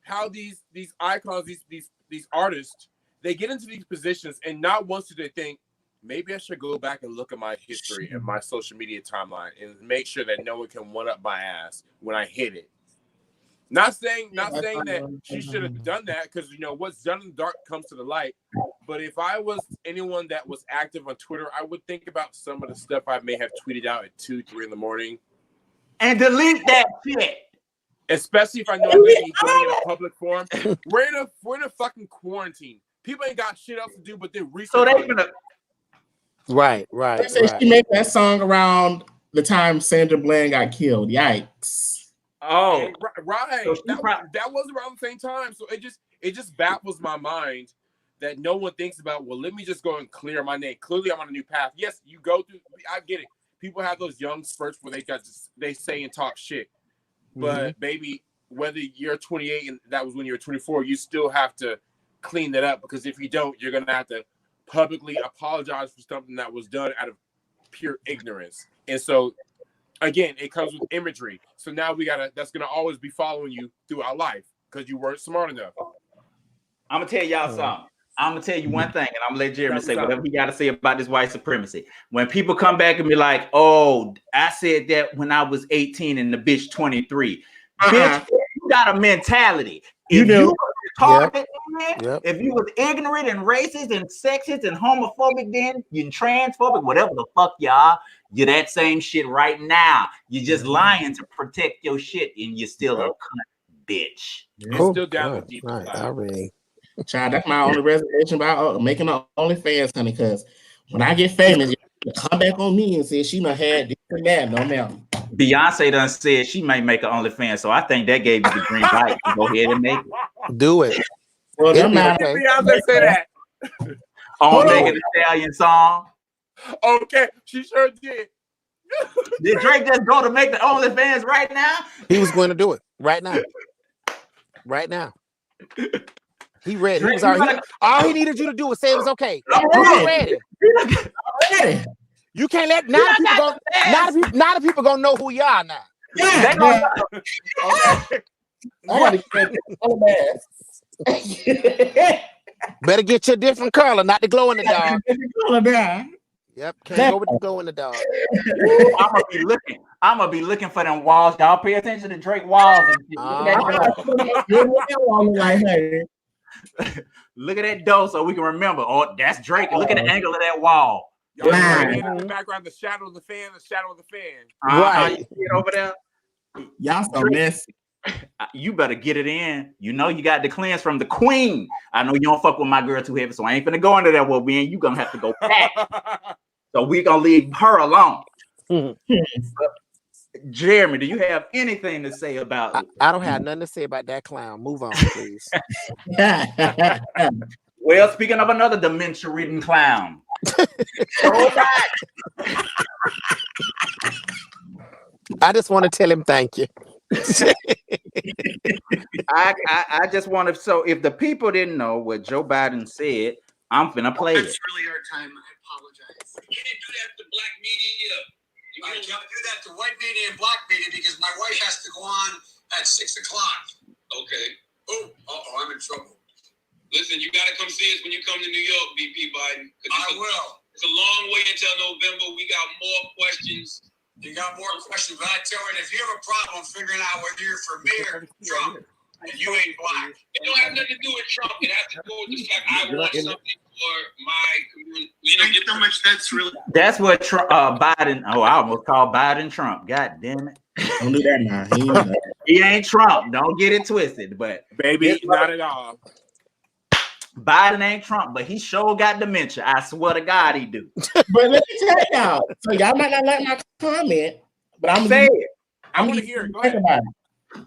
how these icons, these artists, they get into these positions and not once do they think, maybe I should go back and look at my history and my social media timeline and make sure that no one can one up my ass when I hit it. Not saying that she should have done that, because you know what's done in the dark comes to the light. But if I was anyone that was active on Twitter, I would think about some of the stuff I may have tweeted out at 2-3 in the morning and delete that shit. Especially if I know I'm going to be going in a public forum. We're in a fucking quarantine. People ain't got shit else to do but they research. So they gonna right. They say she made that song around the time Sandra Bland got killed. Yikes. Oh, right. So that was around the same time. So it just baffles my mind that no one thinks about, well, let me just go and clear my name. Clearly, I'm on a new path. Yes, you go through. I get it. People have those young spurts where they say and talk shit. But baby, whether you're 28 and that was when you were 24, you still have to clean that up, because if you don't, you're gonna have to publicly apologize for something that was done out of pure ignorance. And so, again, it comes with imagery. So now that's gonna always be following you throughout life because you weren't smart enough. I'm gonna tell y'all something. I'm gonna tell you one thing, and I'm gonna let Jeremy say whatever he got to say about this white supremacy. When people come back and be like, "Oh, I said that when I was 18 and the bitch 23," bitch, you got a mentality. If you were retarded, if you was ignorant and racist and sexist and homophobic, then you transphobic, whatever the fuck y'all, you're that same shit right now. You're just lying to protect your shit, and you're still a cunt bitch. You're still down with deep. Child, that's my only reservation about making an OnlyFans, honey, because when I get famous, you come back on me and say she done had this and that. No, ma'am. Beyonce done said she might make an OnlyFans, so I think that gave you the green light to go ahead and make it. Do it. Well, Beyonce say that. On Megan Thee Stallion song. Okay, she sure did. Did Drake just go to make the OnlyFans right now? He was going to do it right now. Right now. He ready. All he needed you to do was say it was okay. He's ready. You can't let not if people gonna know who you are now. Yeah. Better get you a different color, not the glow in the dark. Yep, can't go with the glow in the dark. I'm gonna be looking for them walls. Y'all pay attention to Drake walls. Look at that door so we can remember. Oh, that's Drake. Look at the angle of that wall. Y'all see Right. the fan in the background, the shadow of the fan, the shadow of the fan. Right. You see it over there? Y'all so messy. You better get it in. You know you got the cleanse from the queen. I know you don't fuck with my girl too heavy, so I ain't finna go into that one, man. You gonna have to go back. So we gonna leave her alone. Jeremy, do you have anything to say about I don't have nothing to say about that clown. Move on, please. Well, speaking of another dementia-ridden clown. I just want to tell him thank you. I just want to, so if the people didn't know what Joe Biden said, I'm finna play it. It's really hard time. I apologize. You can't do that to black media. I can't do that to white media and black media because my wife has to go on at 6 o'clock. Okay. Oh, I'm in trouble. Listen, you got to come see us when you come to New York, VP Biden. I will. It's a long way until November. We got more questions. You got more questions, but I tell you, if you have a problem figuring out whether you're for me or Trump, and you ain't black, it don't have nothing to do with Trump. It has to do with the fact I want something for my community. You know, get so much. That's really. That's what Biden. Oh, I almost called Biden Trump. God damn it! Don't do that now. He ain't Trump. Don't get it twisted. But baby, not at all. Biden ain't Trump, but he sure got dementia. I swear to God, he do. But let me tell y'all. So y'all might not like my comment, but I'm Say it. I'm gonna gonna hear it. Go think ahead. about it.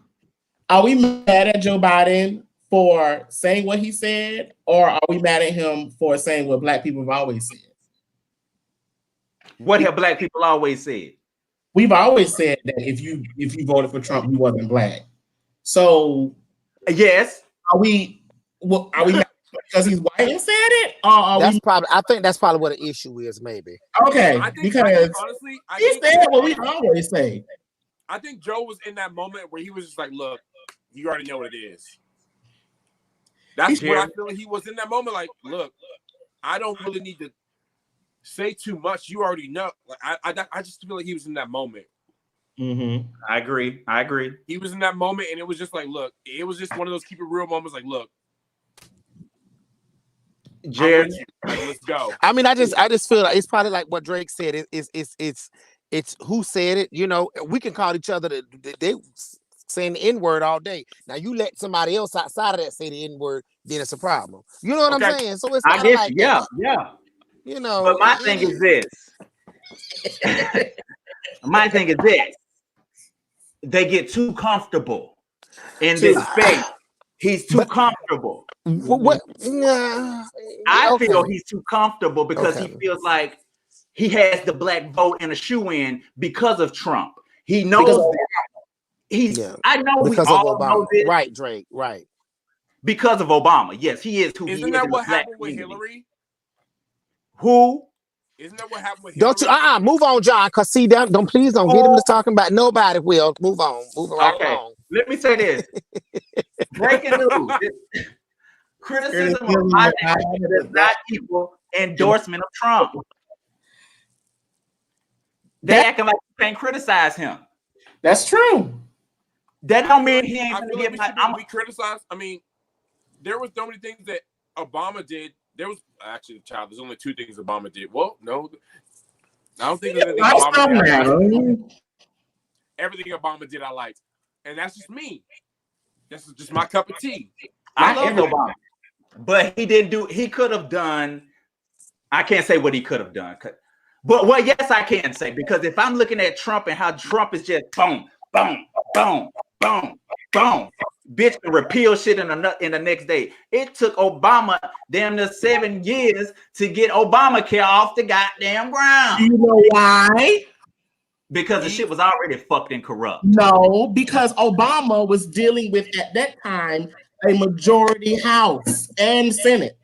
Are we mad at Joe Biden for saying what he said, or are we mad at him for saying what black people have always said? What have black people always said? We've always said that if you voted for Trump, you wasn't black. So yes, are we mad because he's white and said it? Or are That's probably. I think that's probably what the issue is. Maybe. Okay, I think, because honestly, he said what we always say. I think Joe was in that moment where he was just like, "Look, you already know what it is." That's what I feel like he was in that moment. Like, look, I don't really need to say too much. You already know. Like, I just feel like he was in that moment. Mm-hmm. I agree. He was in that moment, and it was just like, look, it was just one of those keep it real moments. Like, look, Jared, like, let's go. I mean, I just feel like it's probably like what Drake said. It's who said it. You know, we can call each other they saying the N-word all day. Now you let somebody else outside of that say the N-word, then it's a problem. You know what I'm saying? So it's I kind of guess, like yeah. You know, But my thing is this. My thing is this. They get too comfortable in this space. He's too comfortable. What? I feel he's too comfortable because he feels like he has the black vote and a shoe in because of Trump. He knows I know because we of all Obama. know this. Right, Drake, right. Because of Obama. Yes, he is who Isn't he is. that in what the black happened with community. Hillary? Who? Isn't that what happened with Hillary? Don't you move on, John, because see that don't get him to talking about nobody. Will move on. Moving right along. Let me say this. Breaking news. Criticism of Biden does not equal endorsement of Trump. They acting like you can't criticize him. That's true. That don't mean he ain't I gonna feel get like we criticized. I mean, there was so many things that Obama did. There was actually, there's only two things Obama did. Well, no, I don't think there's anything Obama did. Everything Obama did, I liked, and that's just me. That's just my cup of tea. I love Obama, but he didn't do. He could have done. I can't say what he could have done, but well, yes, I can say, because if I'm looking at Trump and how Trump is just boom, boom, boom, boom, boom, bitch can repeal shit in the next day. It took Obama damn near 7 years to get Obamacare off the goddamn ground. You know why? Because the shit was already fucked and corrupt. No, because Obama was dealing with, at that time, a majority House and Senate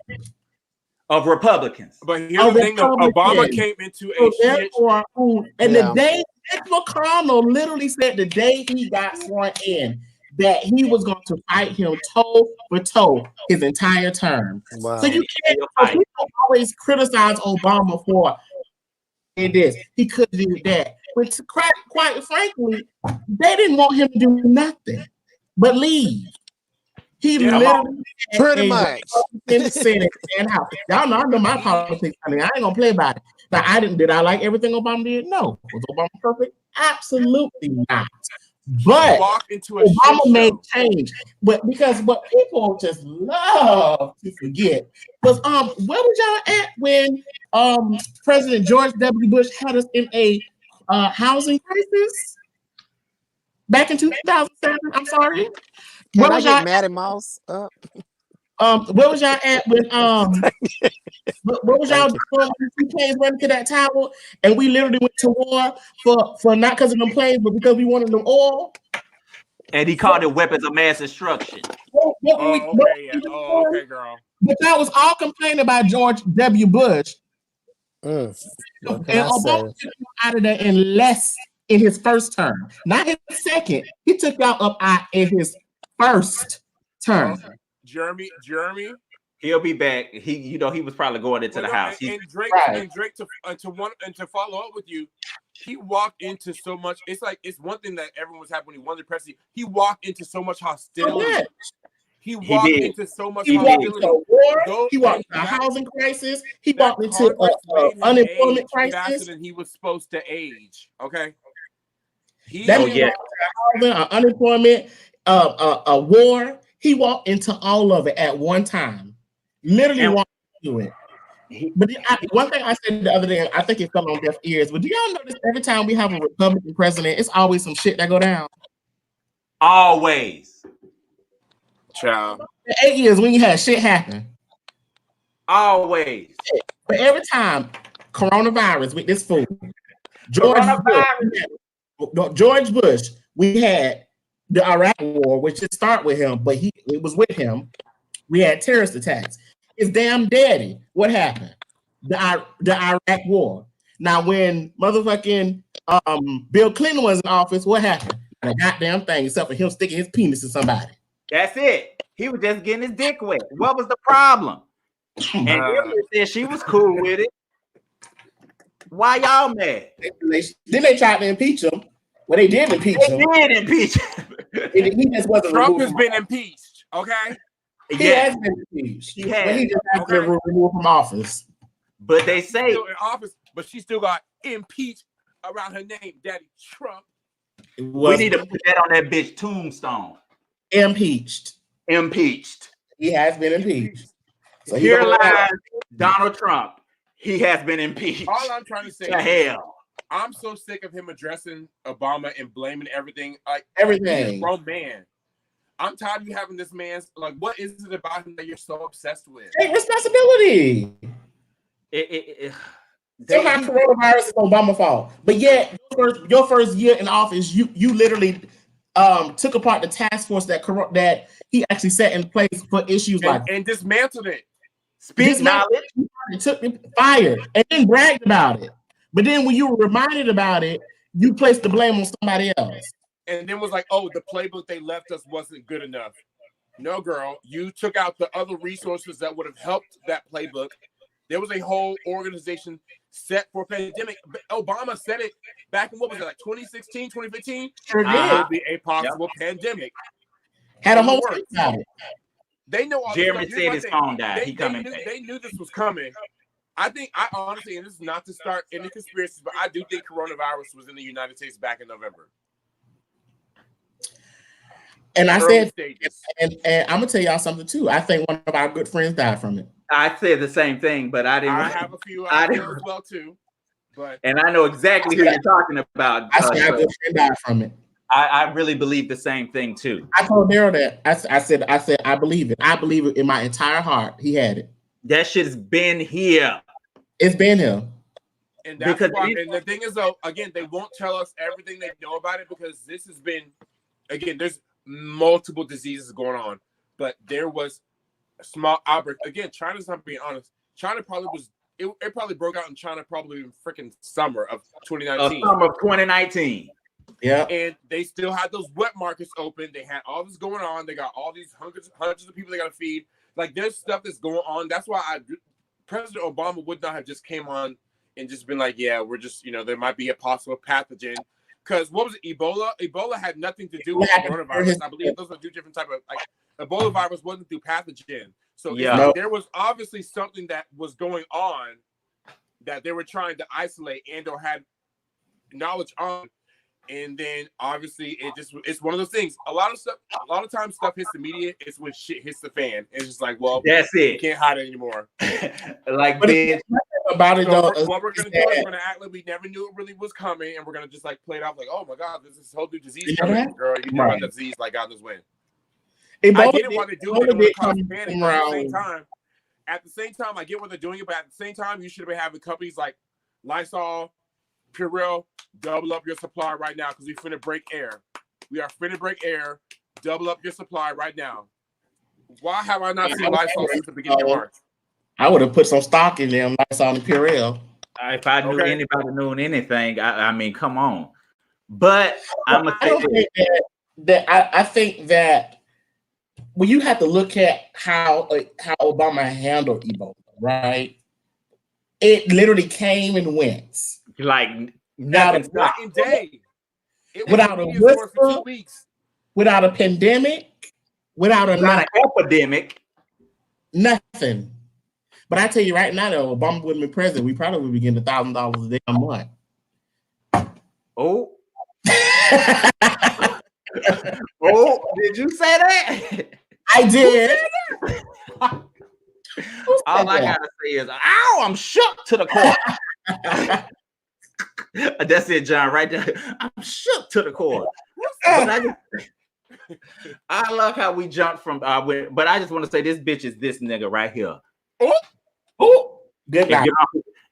of Republicans. But here's the thing, though, Obama came into a the day Mitch McConnell literally said the day he got sworn in that he was going to fight him toe for toe his entire term. Wow. So you can't. So people always criticize Obama for this. He could do that. But quite frankly, they didn't want him to do nothing but leave. He literally pretty much in the Senate and House. Y'all know I know my politics. I mean, I ain't gonna play about it. Now, did I like everything Obama did? No. Was Obama perfect? Absolutely not. But walk into a Obama shit made show. change. But because what people just love to forget was where was y'all at when President George W. Bush had us in a housing crisis back in 2007? I'm sorry. Can I get Matty Mouse up? Where was y'all at when what was y'all doing when the planes running to that tower and we literally went to war for not because of them planes, but because we wanted them oil? And he called it weapons of mass destruction. Okay, girl. But y'all was all complaining about George W. Bush. What And can I Obama say? took you out of there in his first term, not his second. He took y'all up out in his first term. Jeremy, he'll be back. He was probably going into the house. And Drake to follow up with you, he walked into so much. It's like it's one thing that everyone was happy when he won the presidency. He walked into so much hostility. He walked into so much hostility. Walked into war. He walked into a housing crisis. He walked into unemployment crisis faster than he was supposed to age. Okay. Unemployment, a war. He walked into all of it at one time. Literally walked into it. But one thing I said the other day, I think it fell on deaf ears. But do y'all notice every time we have a Republican president, it's always some shit that go down? Always. Child. In 8 years when you had shit happen. Always. But every time, coronavirus with this fool. George Bush, we had the Iraq war, which did start with him, but it was with him. We had terrorist attacks. His damn daddy, what happened? The Iraq war. Now, when motherfucking Bill Clinton was in office, what happened? The goddamn thing, except for him sticking his penis in somebody. That's it. He was just getting his dick wet. What was the problem? And Hillary said she was cool with it. Why y'all mad? Then they tried to impeach him. Well, they did impeach him. They did impeach him. He just wasn't. Trump has been impeached. Okay. He has been impeached. He just has been removed from office. But they say still in office, but she still got impeached around her name, Daddy Trump. We need to put that on that bitch tombstone. Impeached. He has been impeached. So here lies Donald Trump. He has been impeached. All I'm trying to say is hell. I'm so sick of him addressing Obama and blaming everything. Like everything. He's a grown man. I'm tired of you having this man's like. What is it about him that you're so obsessed with? Take responsibility. Somehow coronavirus is Obama's fault, but yet your first year in office, you literally took apart the task force that he actually set in place for issues and dismantled it. Speak knowledge. Took fired and then bragged about it. But then when you were reminded about it, you placed the blame on somebody else. And then was like, oh, the playbook they left us wasn't good enough. No, girl, you took out the other resources that would have helped that playbook. There was a whole organization set for pandemic. Obama said it back in, what was it, like 2016, 2015? Sure did. It would be a possible pandemic. Had a whole thing about it. They know all Jeremy said his phone died. They knew this was coming. I honestly, and this is not to start any conspiracies, but I do think coronavirus was in the United States back in November. And I said, and I'm gonna tell y'all something too. I think one of our good friends died from it. I said the same thing, but I didn't. I have a few as well too. But and I know exactly who you're talking about. I said our good friend died from it. I really believe the same thing too. I told Daryl that. I said I believe it. I believe it in my entire heart. He had it. That shit's been here. It's been here. And that's why. And the thing is, though, again, they won't tell us everything they know about it because this has been, again, there's multiple diseases going on, but there was a small outbreak. Again, China's not being honest. China probably was. It probably broke out in China probably in freaking summer of 2019. Summer of 2019. Yeah. And they still had those wet markets open. They had all this going on. They got all these hundreds of people they got to feed. Like there's stuff that's going on. That's why President Obama would not have just came on and just been like, yeah, we're just, there might be a possible pathogen. Because what was it? Ebola? Ebola had nothing to do with coronavirus. I believe those are two different type of Ebola virus wasn't through pathogen. So there was obviously something that was going on that they were trying to isolate and or had knowledge on. And then obviously it's one of those things. A lot of times stuff hits the media. It's when shit hits the fan. It's just like, well, that's it. You can't hide it anymore. Like, bitch. About it, So though, what we're gonna do is we're gonna act like we never knew it really was coming, and we're gonna just like play it off like, oh my god, there's this whole new disease coming, girl. You know about the disease like God knows when. I get it why they're doing it to cause panic, but at the same time, I get what they're doing it, but at the same time, you should be having companies like Lysol, Purell, double up your supply right now because we finna break air. We are finna break air. Double up your supply right now. Why have I not seen Lysol since the beginning of March? I would have put some stock in them, Lysol and Purell. If I knew anybody knew anything, I mean, come on. But I'm gonna say I think that when you have to look at how Obama handled Ebola, right? It literally came and went. Like nothing, night and day. Without a whisper, for 2 weeks. Without a pandemic, without an epidemic, nothing. But I tell you right now, though, Obama wouldn't be president. We probably would be getting $1,000 a day a month. Oh. Oh, did you say that? I did. All I gotta say is, ow, I'm shook to the core. That's it, John, right there. I'm shook to the core. I love how we jumped from, but I just want to say this bitch is this nigga right here. Oh, good guy.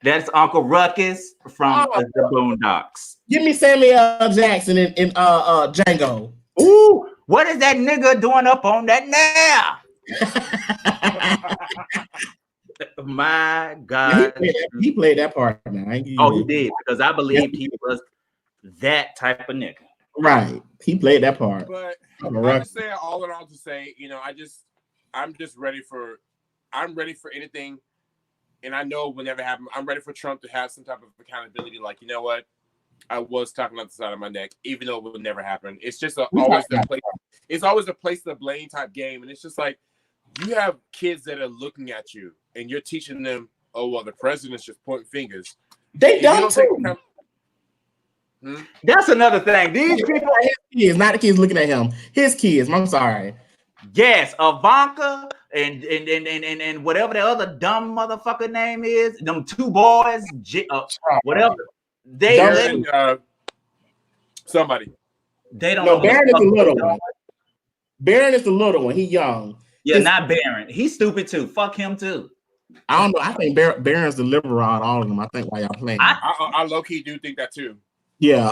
That's Uncle Ruckus from the Boondocks. Give me Samuel L. Jackson in Django. Ooh, what is that nigga doing up on that now? My God. He played that part now. He did, because I believed he was that type of nigga. Right. He played that part. But I'm just saying all in all to say, I'm ready for anything. And I know it will never happen. I'm ready for Trump to have some type of accountability. Like, you know what? I was talking out the side of my neck, even though it will never happen. It's just always the place. It's always a place to blame type game. And it's just like, you have kids that are looking at you and you're teaching them, oh, well, the president's just pointing fingers. They don't That's another thing. These people, his kids, not the kids looking at him. His kids. I'm sorry. Yes, Ivanka and whatever the other dumb motherfucker name is, them two boys, whatever. Somebody. They don't. No, Barron is the little one. Barron is the little one. He young. Yeah, not Barron. He's stupid too. Fuck him too. I don't know. I think Barron's the liberal out of all of them. I think while y'all playing. I low-key do think that too. Yeah.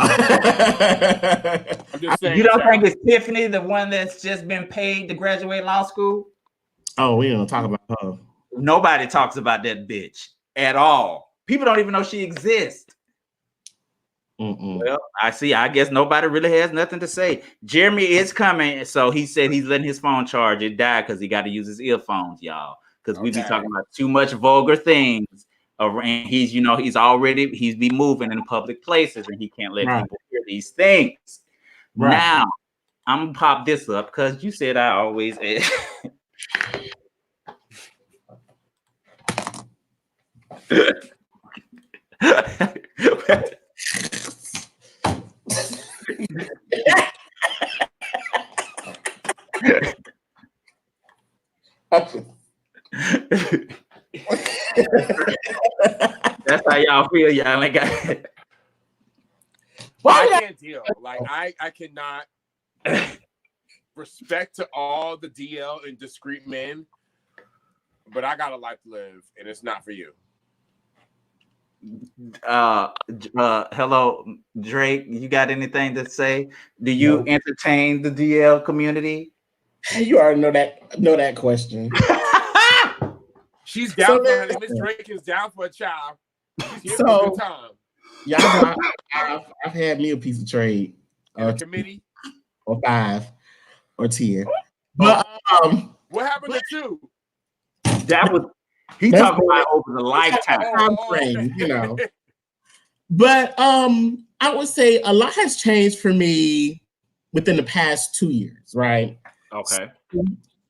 I'm just saying. You don't think it's Tiffany, the one that's just been paid to graduate law school? Oh, we don't talk about her. Nobody talks about that bitch at all. People don't even know she exists. Well, I guess nobody really has nothing to say. Jeremy is coming, so he said he's letting his phone charge. It died because he got to use his earphones, y'all. Because we be talking about too much vulgar things. And he's be moving in public places, and he can't let people hear these things. Right. Now, I'm gonna pop this up because you said I always. That's how y'all feel. Y'all ain't got it. I can't deal. Like I cannot respect to all the DL and discreet men, but I got a life to live, and it's not for you. Hello, Drake. You got anything to say? Do you entertain the DL community? You already know that question. She's down for her. Miss Drake is down for a child. She's here for a good time. Yeah, I've had me a piece of trade. A committee? Or 5 or 10. But what happened to 2? That was he talking about over the lifetime frame, you know. But I would say a lot has changed for me within the past 2 years, right? Okay.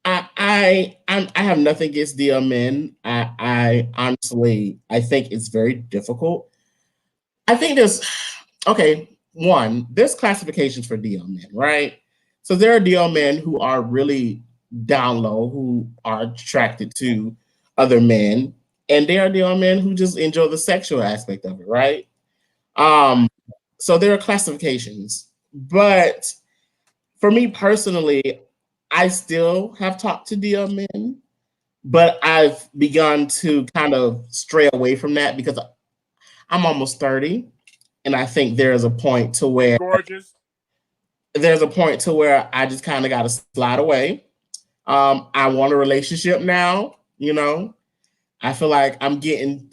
I I have nothing against DL men. I honestly I think it's very difficult. I think there's classifications for DL men, right? So there are DL men who are really down low, who are attracted to other men, and there are DL men who just enjoy the sexual aspect of it, right? Um, so there are classifications, but for me personally, I still have talked to DL men, but I've begun to kind of stray away from that because I'm almost 30, and I think Gorgeous. there's a point to where I just kind of got to slide away. I want a relationship now, you know. I feel like I'm getting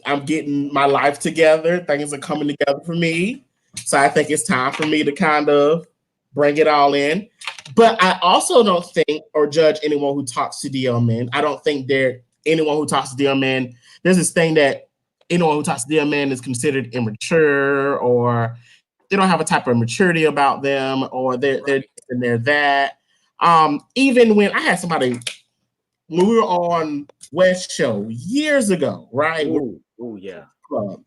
my life together. Things are coming together for me. So I think it's time for me to kind of bring it all in. But I also don't think or judge anyone who talks to DL men. I don't think anyone who talks to DL men. There's this thing that anyone who talks to DL men is considered immature, or they don't have a type of maturity about them, or they're Right. this and they're that. Even when I had somebody when we were on West Show years ago, right? Oh yeah. Club.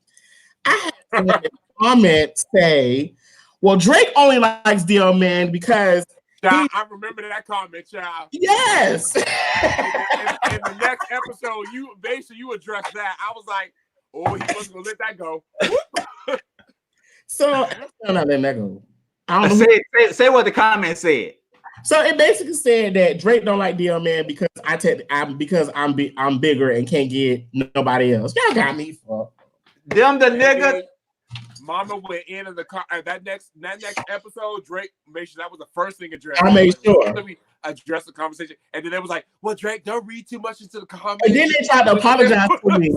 I had someone in the comment say, "Well, Drake only likes DL men because Child, I remember that comment, child. yes." In the next episode, you addressed that. I was like, oh, he wasn't gonna let that go. So I'm still not letting that go. I don't know. Say what the comment said. So it basically said that Drake don't like DL man because I'm bigger and can't get nobody else. Y'all got me fucked. Them the nigga. Mama went in the car. That next episode, Drake made sure that was the first thing addressed. I made sure. We addressed the conversation, and then it was like, "Well, Drake, don't read too much into the comments." And then they tried to apologize to me.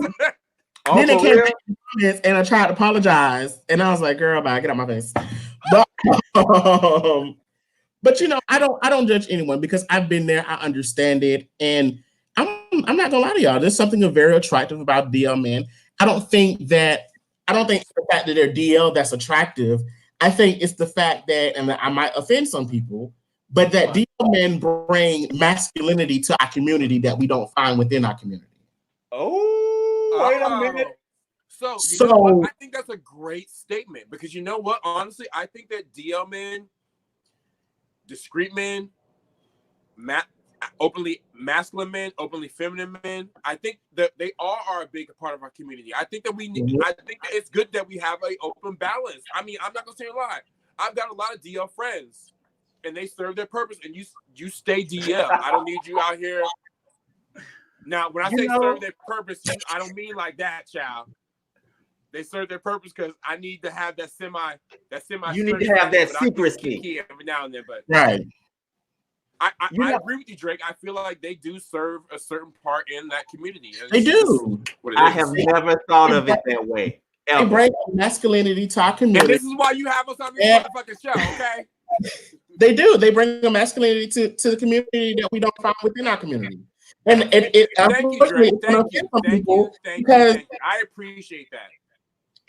Oh, Then they for came real? back in the comments and I tried to apologize, and I was like, "Girl, bye, get out my face." But you know, I don't judge anyone because I've been there. I understand it, and I'm not gonna lie to y'all. There's something very attractive about DL men. I don't think it's the fact that they're DL that's attractive. I think it's the fact that, and I might offend some people, but that DL men bring masculinity to our community that we don't find within our community. Oh, wait a minute. So you know what? I think that's a great statement because you know what? Honestly, I think that DL men, discreet men, openly masculine men, openly feminine men, I think that they all are a big part of our community. I think that I think that it's good that we have an open balance. I mean, I'm not gonna say a lie. I've got a lot of DL friends, and they serve their purpose. And you stay DL. I don't need you out here. Now, when I say serve their purpose, I don't mean like that, child. They serve their purpose because I need to have that semi. You need to have that secrecy every now and then, but right. I agree with you, Drake. I feel like they do serve a certain part in that community. They do. I have never thought of it that way. They bring masculinity to our community. And this is why you have us on this motherfucking show, okay? They do. They bring a masculinity to the community that we don't find within our community. And it thank you, Drake. Thank you. Because I appreciate that.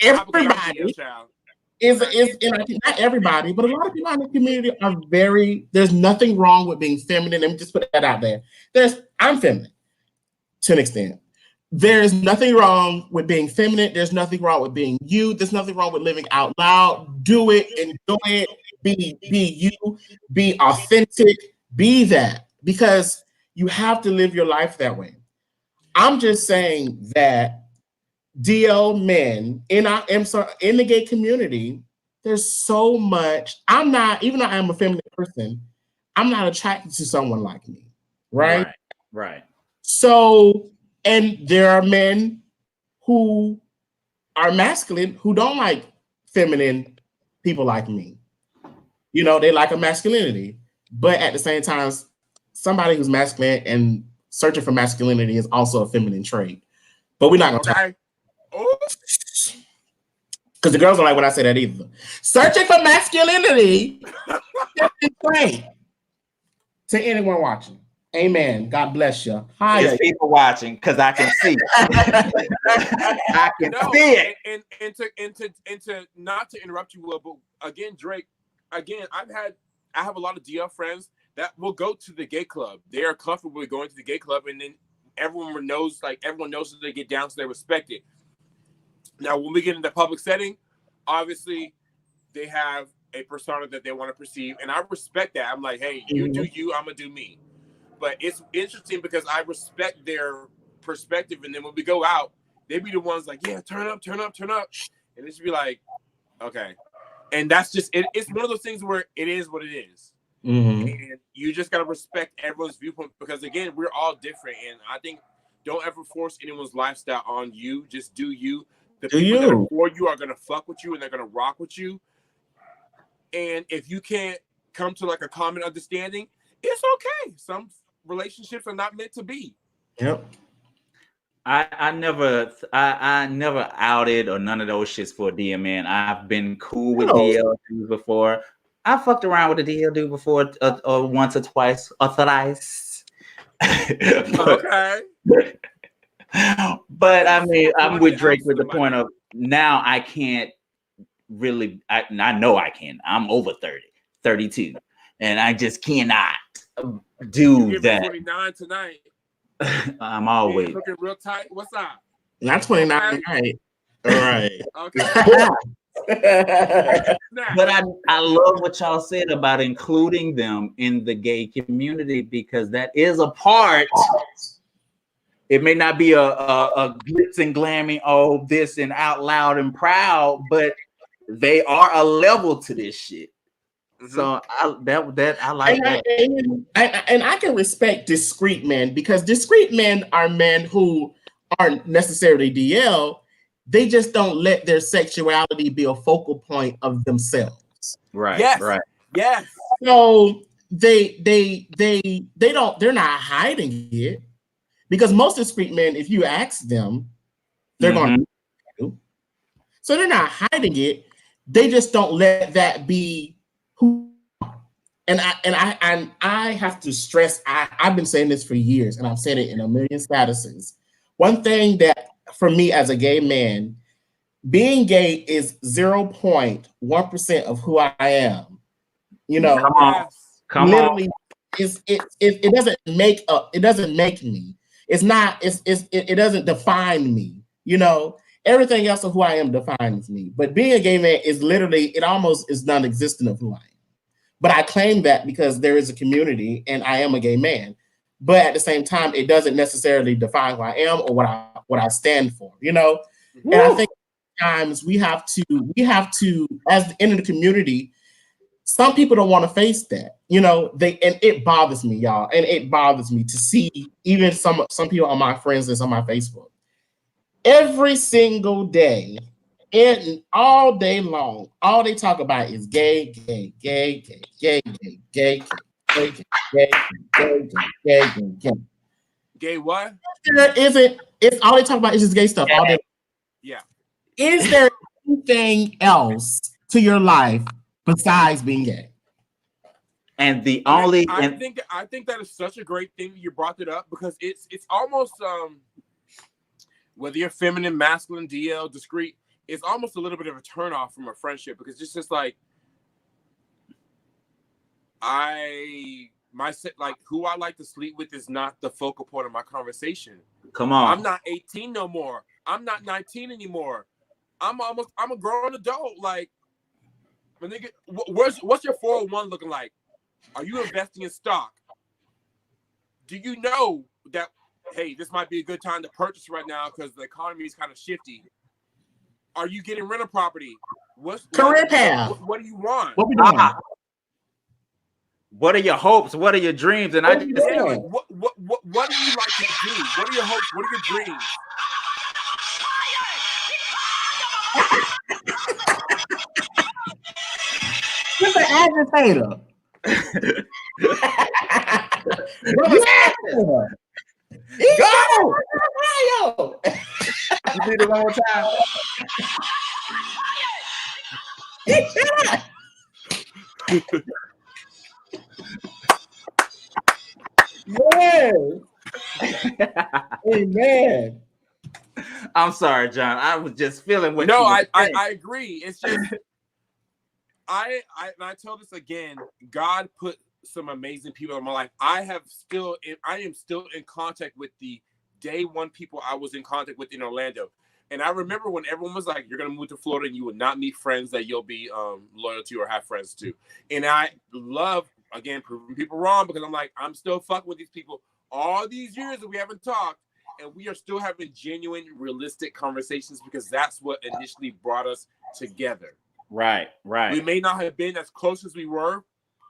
Everybody is not everybody, but a lot of people in the community are there's nothing wrong with being feminine. Let me just put that out there. I'm feminine to an extent. There's nothing wrong with being feminine. There's nothing wrong with being you. There's nothing wrong with living out loud. Do it, enjoy it, be you, be authentic, be that, because you have to live your life that way. I'm just saying that DL men in the gay community, there's so much. I'm not, even though I am a feminine person, I'm not attracted to someone like me, right? Right. So, and there are men who are masculine who don't like feminine people like me. You know, they like a masculinity, but at the same time, somebody who's masculine and searching for masculinity is also a feminine trait. But we're not gonna talk. Because the girls don't like when I say that either. Searching for masculinity is great. To anyone watching, amen. God bless you. Hi, there's people watching because I can see. I can see it. And to not to interrupt you, Will, but again, Drake. Again, I have a lot of DL friends that will go to the gay club. They are comfortable with going to the gay club, and then everyone knows that they get down, so they respect it. Now, when we get in the public setting, obviously they have a persona that they want to perceive, and I respect that. I'm like, hey, you do you, I'm gonna do me. But it's interesting because I respect their perspective, and then when we go out, they be the ones like, yeah, turn up, and it should be like, okay. And that's just it. It's one of those things where it is what it is. And you just gotta respect everyone's viewpoint, because again, we're all different, and I think don't ever force anyone's lifestyle on you. Just do you. The people that are for you are gonna fuck with you, and they're gonna rock with you. And if you can't come to like a common understanding, it's okay. Some relationships are not meant to be. Yep. I never outed or none of those shits for a DMN. I've been cool with DL dudes before. I fucked around with a DL dude before, once or twice or thrice. Okay. But I mean, I'm with Drake with the point of now I can't really. I know I can. I'm over 30, 32, and I just cannot do that. 29 tonight. I'm always looking real tight. What's up? Not 29 tonight. All right. Okay. But I love what y'all said about including them in the gay community, because that is a part. It may not be a glitz and glamming, oh, this and out loud and proud, but they are a level to this shit. So I like that. And I can respect discreet men, because discreet men are men who aren't necessarily DL. They just don't let their sexuality be a focal point of themselves. Right. Yes. Right. Yes. So they're not hiding it, because most discreet men, if you ask them, they're going to do. So they're not hiding it. They just don't let that be who. And I have to stress, I've been saying this for years, and I've said it in a million statuses. One thing that for me as a gay man, being gay is 0.1% of who I am. You know, Come literally, on. It doesn't make me. It doesn't define me. You know, everything else of who I am defines me. But being a gay man is literally, it almost is non-existent of who I am. But I claim that because there is a community and I am a gay man. But at the same time, it doesn't necessarily define who I am or what I stand for, you know? Woo. And I think sometimes we have to, as in the community, some people don't want to face that, you know, and it bothers me, y'all. And it bothers me to see even some people on my friends list on my Facebook. Every single day, and all day long, all they talk about is gay. Gay what? It's all they talk about is just gay stuff all day. Yeah. Is there anything else to your life besides being gay? And the I only think that is such a great thing you brought it up, because it's almost whether you're feminine, masculine, DL, discreet, it's almost a little bit of a turnoff from a friendship, because it's just like who I like to sleep with is not the focal point of my conversation. Come on. I'm not 18 no more. I'm not 19 anymore. I'm a grown adult. Like, my nigga, what's your 401 looking like? Are you investing in stock? Do you know that, hey, this might be a good time to purchase right now because the economy is kind of shifty? Are you getting rental property? Career path. What do you want? What we doing? What are your hopes? What are your dreams? And what do you like to do? What are your hopes? What are your dreams? What's an agitator? Go! You did it one more time. Yes. Amen. I'm sorry, John. I was just feeling what. No, I agree. It's just I tell this again. God put some amazing people in my life. I am still in contact with the day one people I was in contact with in Orlando. And I remember when everyone was like, you're going to move to Florida and you would not meet friends that you'll be loyal to or have friends to. And I love, again, proving people wrong, because I'm like, I'm still fucking with these people all these years that we haven't talked. And we are still having genuine, realistic conversations, because that's what initially brought us together. Right. We may not have been as close as we were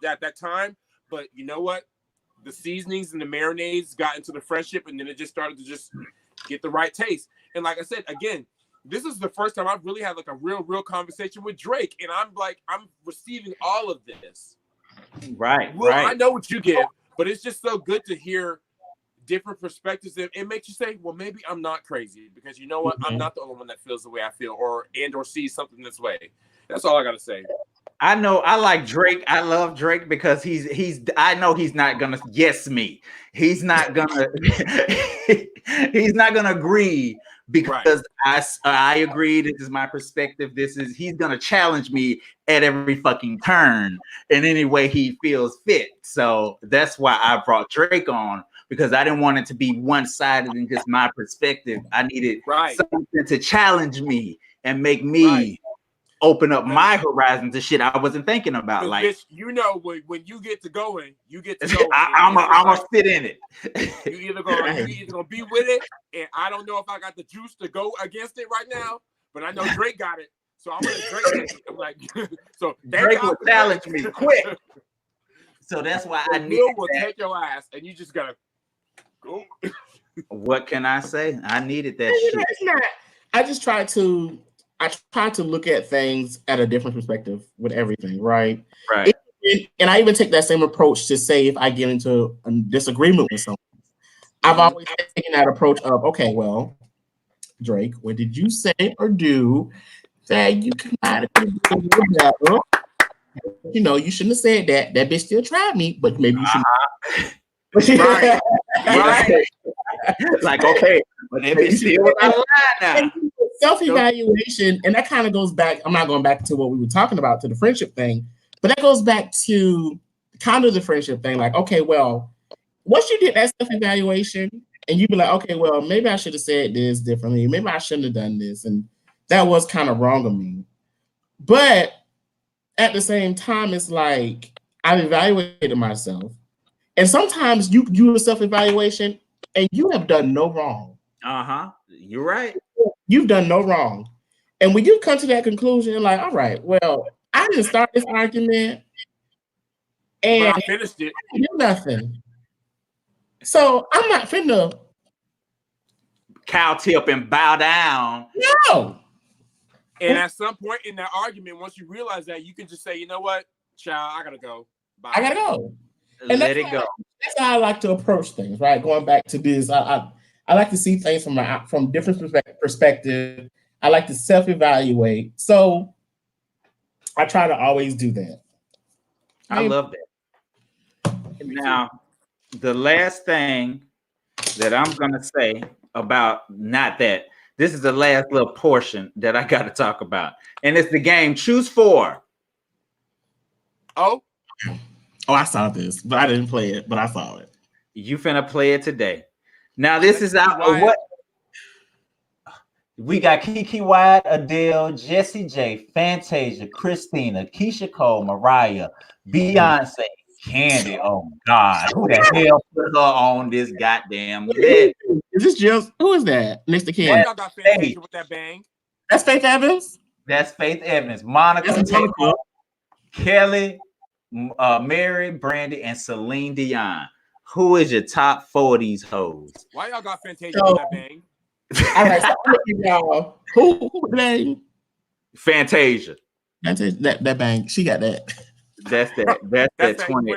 at that time, but you know what? The seasonings and the marinades got into the friendship, and then it just started to just get the right taste. And like I said, again, this is the first time I've really had like a real conversation with Drake, and I'm receiving all of this. Right. Well, I know what you give, but it's just so good to hear different perspectives. It makes you say, well, maybe I'm not crazy, because you know what? I'm not the only one that feels the way I feel or sees something this way. That's all I got to say. I know I like Drake. I love Drake because I know he's not gonna yes me. He's not gonna he's not gonna agree, because I agree. This is my perspective. He's gonna challenge me at every fucking turn in any way he feels fit. So that's why I brought Drake on, because I didn't want it to be one-sided and just my perspective. I needed something to challenge me and make me open up my horizon to shit I wasn't thinking about. Like, bitch, you know, when you get to going, you get to go. I'm gonna fit in it. You either gonna be with it, and I don't know if I got the juice to go against it right now, but I know Drake got it, so I'm gonna Drake. I'm like, so Drake will challenge me quick. So that's why I need. Will take your ass, and you just gotta go. What can I say? I needed that shit. It's not. I try to look at things at a different perspective with everything, right? Right. And I even take that same approach to say if I get into a disagreement with someone. I've always taken that approach of, okay, well, Drake, what did you say or do that you could better? You know, you shouldn't have said that. That bitch still tried me, but maybe you shouldn't. Right. Like, okay, but that bitch still was out of line now. Self-evaluation, and that kind of goes back. I'm not going back to what we were talking about, to the friendship thing, but that goes back to kind of the friendship thing. Like, okay, well, once you get that self-evaluation, and you be like, okay, well, maybe I should have said this differently. Maybe I shouldn't have done this, and that was kind of wrong of me. But at the same time, it's like I've evaluated myself, and sometimes you do a self-evaluation, and you have done no wrong. You're right. You've done no wrong. And when you come to that conclusion, you're like, all right, well, I didn't start this argument, and but I finished it. I didn't do nothing. So I'm not finna cow tip and bow down. No. And at some point in that argument, once you realize that, you can just say, you know what, child, I gotta go. Bye. I gotta go. And let it go. That's how I like to approach things, right? Going back to this, I like to see things from different perspective. I like to self-evaluate. So I try to always do that. I love that. Now, the last thing that I'm going to say about this is the last little portion that I got to talk about. And it's the game Choose 4. Oh, I saw this, but I didn't play it, but I saw it. You finna play it today. Now, this is what we got: Kiki Wyatt, Adele, Jessie J, Fantasia, Christina, Keisha Cole, Mariah, Beyonce, Candy. Oh God, who the hell put her on this goddamn list? Is this just who is that? Mr. Candy. Y'all got Fantasia with that bang? That's Faith Evans. That's Faith Evans. Monica Taylor, Kelly, Mary, Brandy, and Celine Dion. Who is your top 4 of these hoes? Why y'all got Fantasia with that bang? All right, so I'm looking, y'all. Who bang? Fantasia. That bang. She got that. That's that. That's that 20.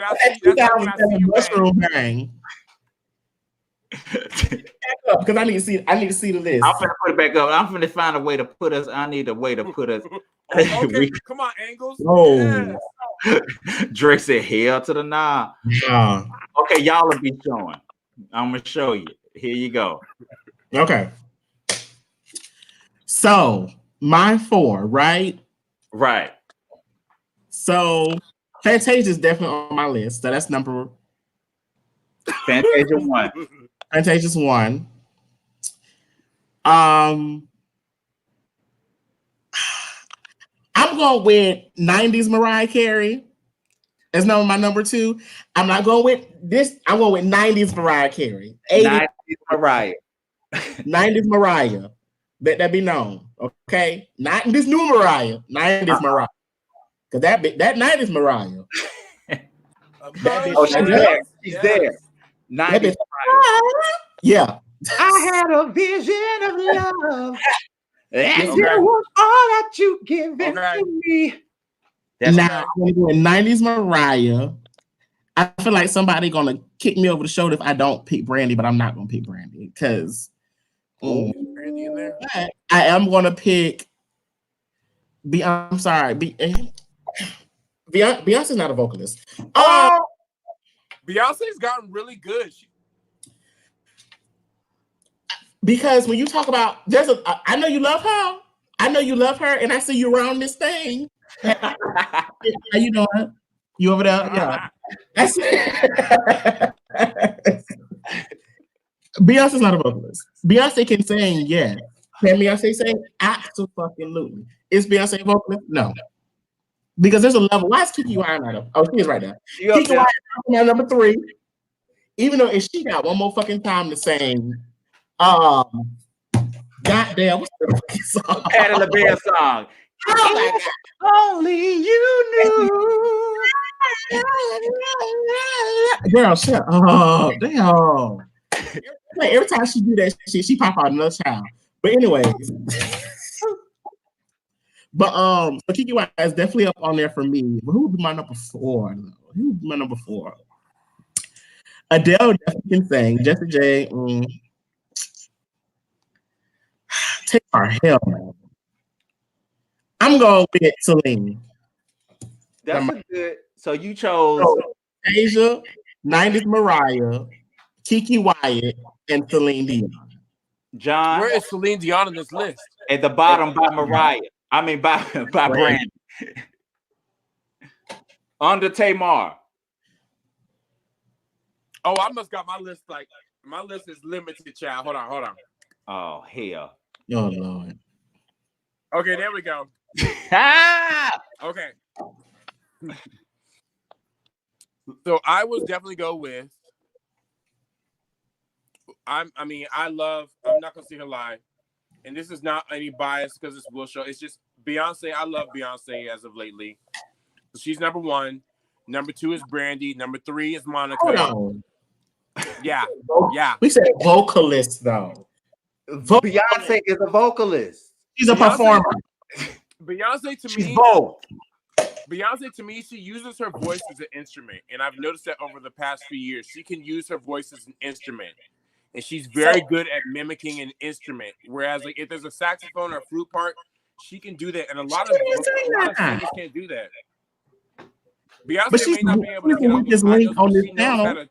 Mushroom bang. Because I need to see the list. I'm gonna put it back up. I'm gonna find a way to put us. I need a way to put us. Okay, come on, Angles. No. Yes. Drake said, "Hell to the nah." Okay, y'all will be showing. I'm gonna show you. Here you go. Okay. So my 4, right? Right. So Fantasia is definitely on my list. So that's number. Fantasia 1. Fantasia's 1. I'm going with 90s Mariah Carey. That's my number 2. I'm not going with this. I'm going with 90s Mariah Carey. 90s Mariah. 90s Mariah. Let that be known. Okay? Not this new Mariah. 90s Mariah. Because that 90s Mariah. She's there. She's there. 90s Mariah. Yeah. I had a vision of love. And it was all that you given to me. Now, I'm going to go in 90s Mariah. I feel like somebody going to kick me over the shoulder if I don't pick Brandy, but I'm not going to pick Brandy because Brandy in there? I am going to pick. I'm sorry. Beyonce's not a vocalist. Beyonce's gotten really good. Because when you talk about, I know you love her. I know you love her, and I see you around this thing. How you doing? You over there? Yeah. Beyonce's not a vocalist. Beyonce can sing, yeah. Can Beyonce sing? Absolutely. Is Beyonce a vocalist? No. Because there's a level. Why is Kiki Wyatt not up? Oh, she is right there. Kiki Wyatt is my number 3. Even though if she got one more fucking time to sing, goddamn, what's the fucking song? Patti LaBelle song. Oh my God. Only you knew. Girl, shut up. Damn. Every time she do that shit, she pop out another child. But anyways. So Kiki Wyatt is definitely up on there for me. But who would be my number 4? Who would be my number 4? Adele definitely can sing. Jessie J. Take our hell, man. I'm going with Celine. That's a good. So you chose Asia, 90s Mariah, Kiki Wyatt, and Celine Dion. John. Where is Celine Dion on this list? At the bottom by Mariah. I mean by Brandy. Under Tamar. Oh, I must got my list my list is limited, child. Hold on. Oh hell. Oh Lord. Okay, there we go. Okay. So I would definitely go with. I'm not gonna see her lie, and this is not any bias because it's Will Show. It's just Beyonce. I love Beyonce as of lately. She's number 1. Number 2 is Brandy. Number 3 is Monica. Hold on. Yeah. We said vocalist though. Beyonce is a vocalist. She's a performer. Beyonce to She's me. both. Beyonce to me, she uses her voice as an instrument, and I've noticed that over the past few years. She can use her voice as an instrument, and she's very good at mimicking an instrument. Whereas, like, if there's a saxophone or a flute part, she can do that, and a lot of singers can't do that. Beyonce may not be able to get on these link on this panel.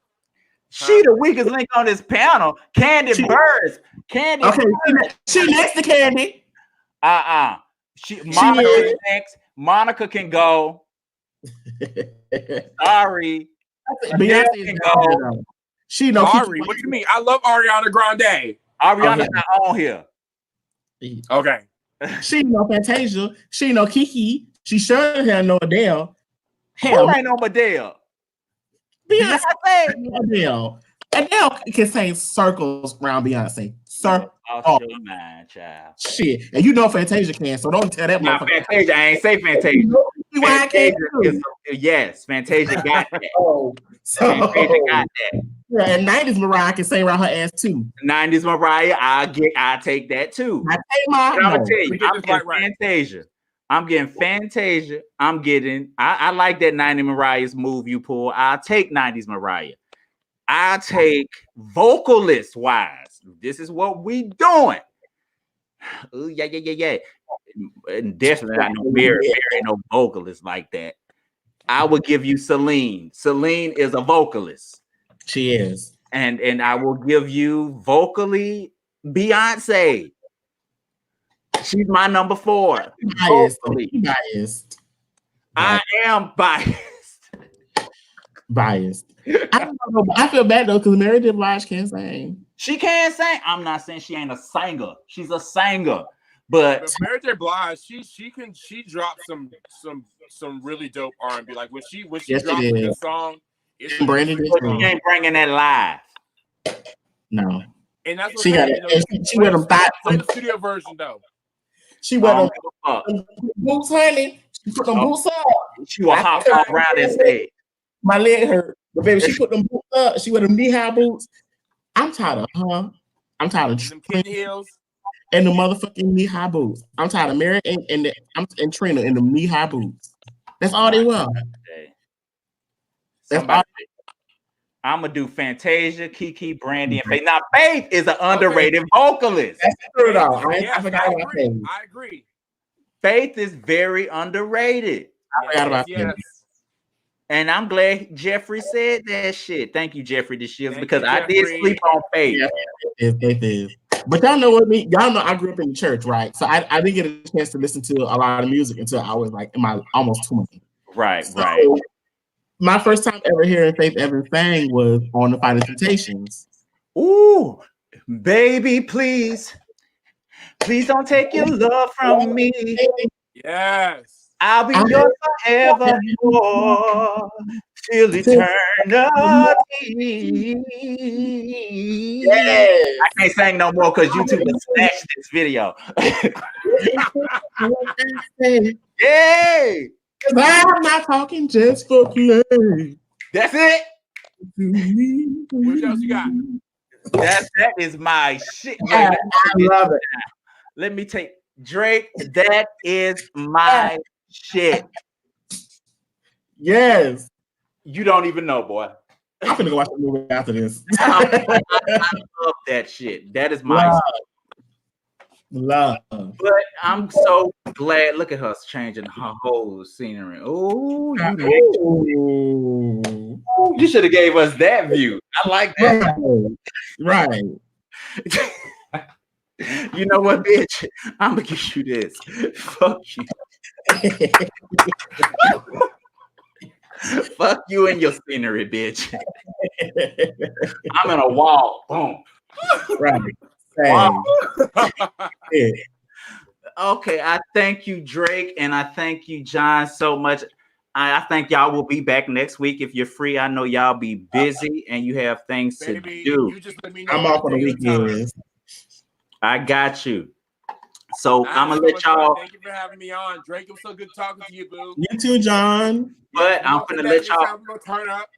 She the weakest link on this panel. Candy Burrs. Candy. Okay, she next to Candy. Monica is next. Monica can go. Sorry. Beyonce can go. She knows. Ari, what do you mean? I love Ariana Grande. Ariana's not on here. Okay. She know Fantasia. She know Kiki. She sure had no Adele. Hell, ain't no Adele. Beyonce. Adele can sing circles around Beyonce. Mind, child. Shit. And you know Fantasia can, so don't tell that motherfucker. Fantasia, I ain't say Fantasia. Yes, Fantasia got that. Fantasia got that. Yeah, and 90s Mariah can sing around her ass too. 90s Mariah, I take that too. I take mine. I'm gonna tell you, I'm getting Fantasia. I'm getting Fantasia. I like that 90s Mariah's move you pull. I'll take 90s Mariah. I take vocalist wise. This is what we doing. Ooh, yeah. And definitely not no Mary ain't no vocalist like that. I would give you Celine. Celine is a vocalist. She is. And I will give you vocally Beyonce. She's my number 4. Biased. I am biased. I am biased. Biased. I feel bad though because Mary J. Blige can't sing. She can't sing. I'm not saying she ain't a singer. She's a singer. But Mary J. Blige, she dropped some really dope R&B. Like when she Yes, drops she a did. good song, it's Brandon but she ain't bringing that live. No. and that's what She got you it. know, She wear them thighs. play the studio version though. She wear them Fuck. boots, honey. She put them boots up. She will hop all around that stage. My leg hurt. But baby, she put them boots up. She wear them knee-high boots. I'm tired of her. I'm tired of Them kitten heels. and the motherfucking knee-high boots. I'm tired of Mary and Trina in the knee-high boots. That's all they wear. That's all. I'm gonna do Fantasia, Kiki, Brandy, and Faith. Now, Faith is an underrated vocalist. That's true though. Yes, I agree. Faith is very underrated. I forgot about Faith. And I'm glad Jeffrey said that shit. Thank you, Jeffrey the Shields, because you, I did sleep on Faith. Yeah, Faith is. But y'all know what me? Y'all know I grew up in the church, right? So I didn't get a chance to listen to a lot of music until I was like in my almost 20. Right. My first time ever hearing Faith Evans sing was on the Fighting Temptations. Ooh, baby, please don't take your love from me. Yes. I'll be yours forevermore till eternity. Yes. I can't sing no more because YouTube will snatch this video. Yay! I'm not talking just for play. That's it. What else you got? That is my shit. I love it. Let me take Drake. That is my shit. Yes. You don't even know, boy. I'm gonna go watch the movie after this. I love that shit. That is my love. But I'm so glad. Look at her changing her whole scenery. Oh, you should have gave us that view. I like that. Right. You know what, bitch? I'm gonna give you this. Fuck you. Fuck you and your scenery, bitch. I'm in a wall. Boom. Right. Wow. Yeah. Okay, I thank you, Drake, and I thank you, John, so much. I think y'all will be back next week if you're free. I know y'all be busy and you have things to do. You just let me know. I'm off on the weekends. I got you. So I'm gonna let y'all. Thank you for having me on, Drake. It was so good talking to you, boo. You too, John. But I'm gonna let y'all. Turn up.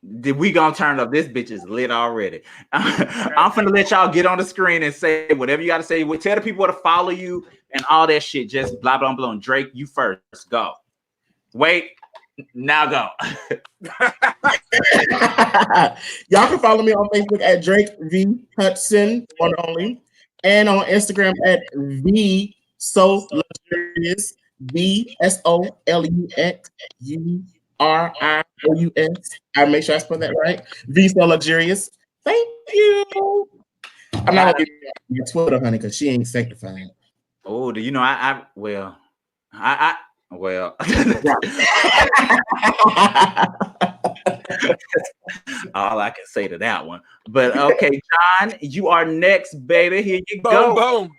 We gonna turn up. This bitch is lit already. I'm finna let y'all get on the screen and say whatever you gotta say. Tell the people to follow you and all that shit. Just blah blah blah. Drake, you first. Go. Wait. Now go. Y'all can follow me on Facebook at Drake V Hudson, one only, and on Instagram at V So Luxurious, VSOLUXURIOUS. I make sure I spell that right. V So Luxurious. Thank you. I'm not gonna give you your Twitter, honey, because she ain't sanctified. Oh, do you know? Well. All I can say to that one. But okay, John, you are next, baby. Here you go. Boom.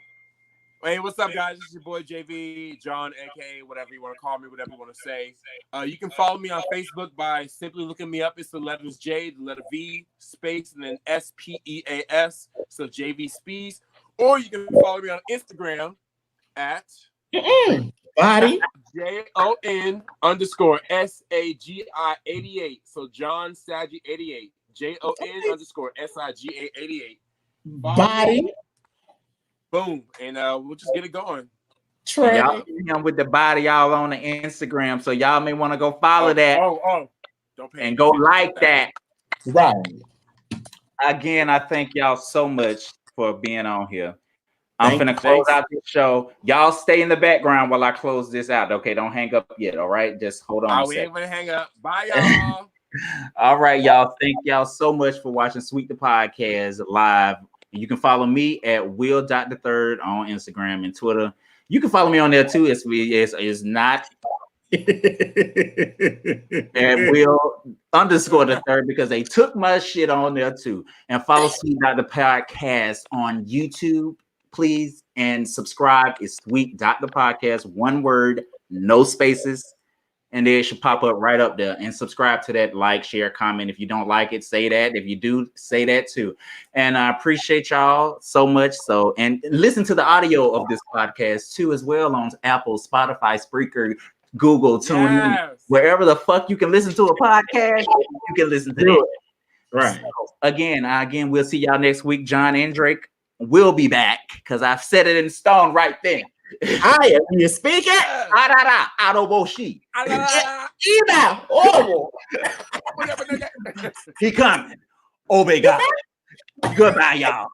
Hey, what's up, guys? This is your boy JV, John, aka whatever you want to call me, whatever you want to say. You can follow me on Facebook by simply looking me up. It's the letters J, the letter V, space, and then SPEAS. So JV Spees. Or you can follow me on Instagram at Body JON_SAGI88. So John Saggy 88. JON_SIGA 88. Body. Boom. And we'll just get it going. Y'all him with the body y'all on the Instagram. So y'all may want to go follow that. Don't pay and go like that. Right. Again, I thank y'all so much for being on here. I'm finna close out this show. Y'all stay in the background while I close this out. Okay, don't hang up yet. All right, just hold on. We ain't gonna hang up. Bye, y'all. All right, y'all. Thank y'all so much for watching Sweet the Podcast live. You can follow me at Will.the3rd on Instagram and Twitter. You can follow me on there too. It's not And Will underscore the third because they took my shit on there too. And follow Sweet.ThePodcast on YouTube, please. And subscribe is Sweet.ThePodcast, one word, no spaces. And it should pop up right up there. And subscribe to that, like, share, comment. If you don't like it, say that. If you do, say that too. And I appreciate y'all so much. So, and listen to the audio of this podcast too, as well, on Apple, Spotify, Spreaker, Google, TuneIn, wherever the fuck you can listen to a podcast, you can listen to it. Right. So, again, we'll see y'all next week. John and Drake will be back because I've set it in stone right then. I am you speaking. Adoboshi. Eva. He coming. Oh my God. Goodbye, y'all.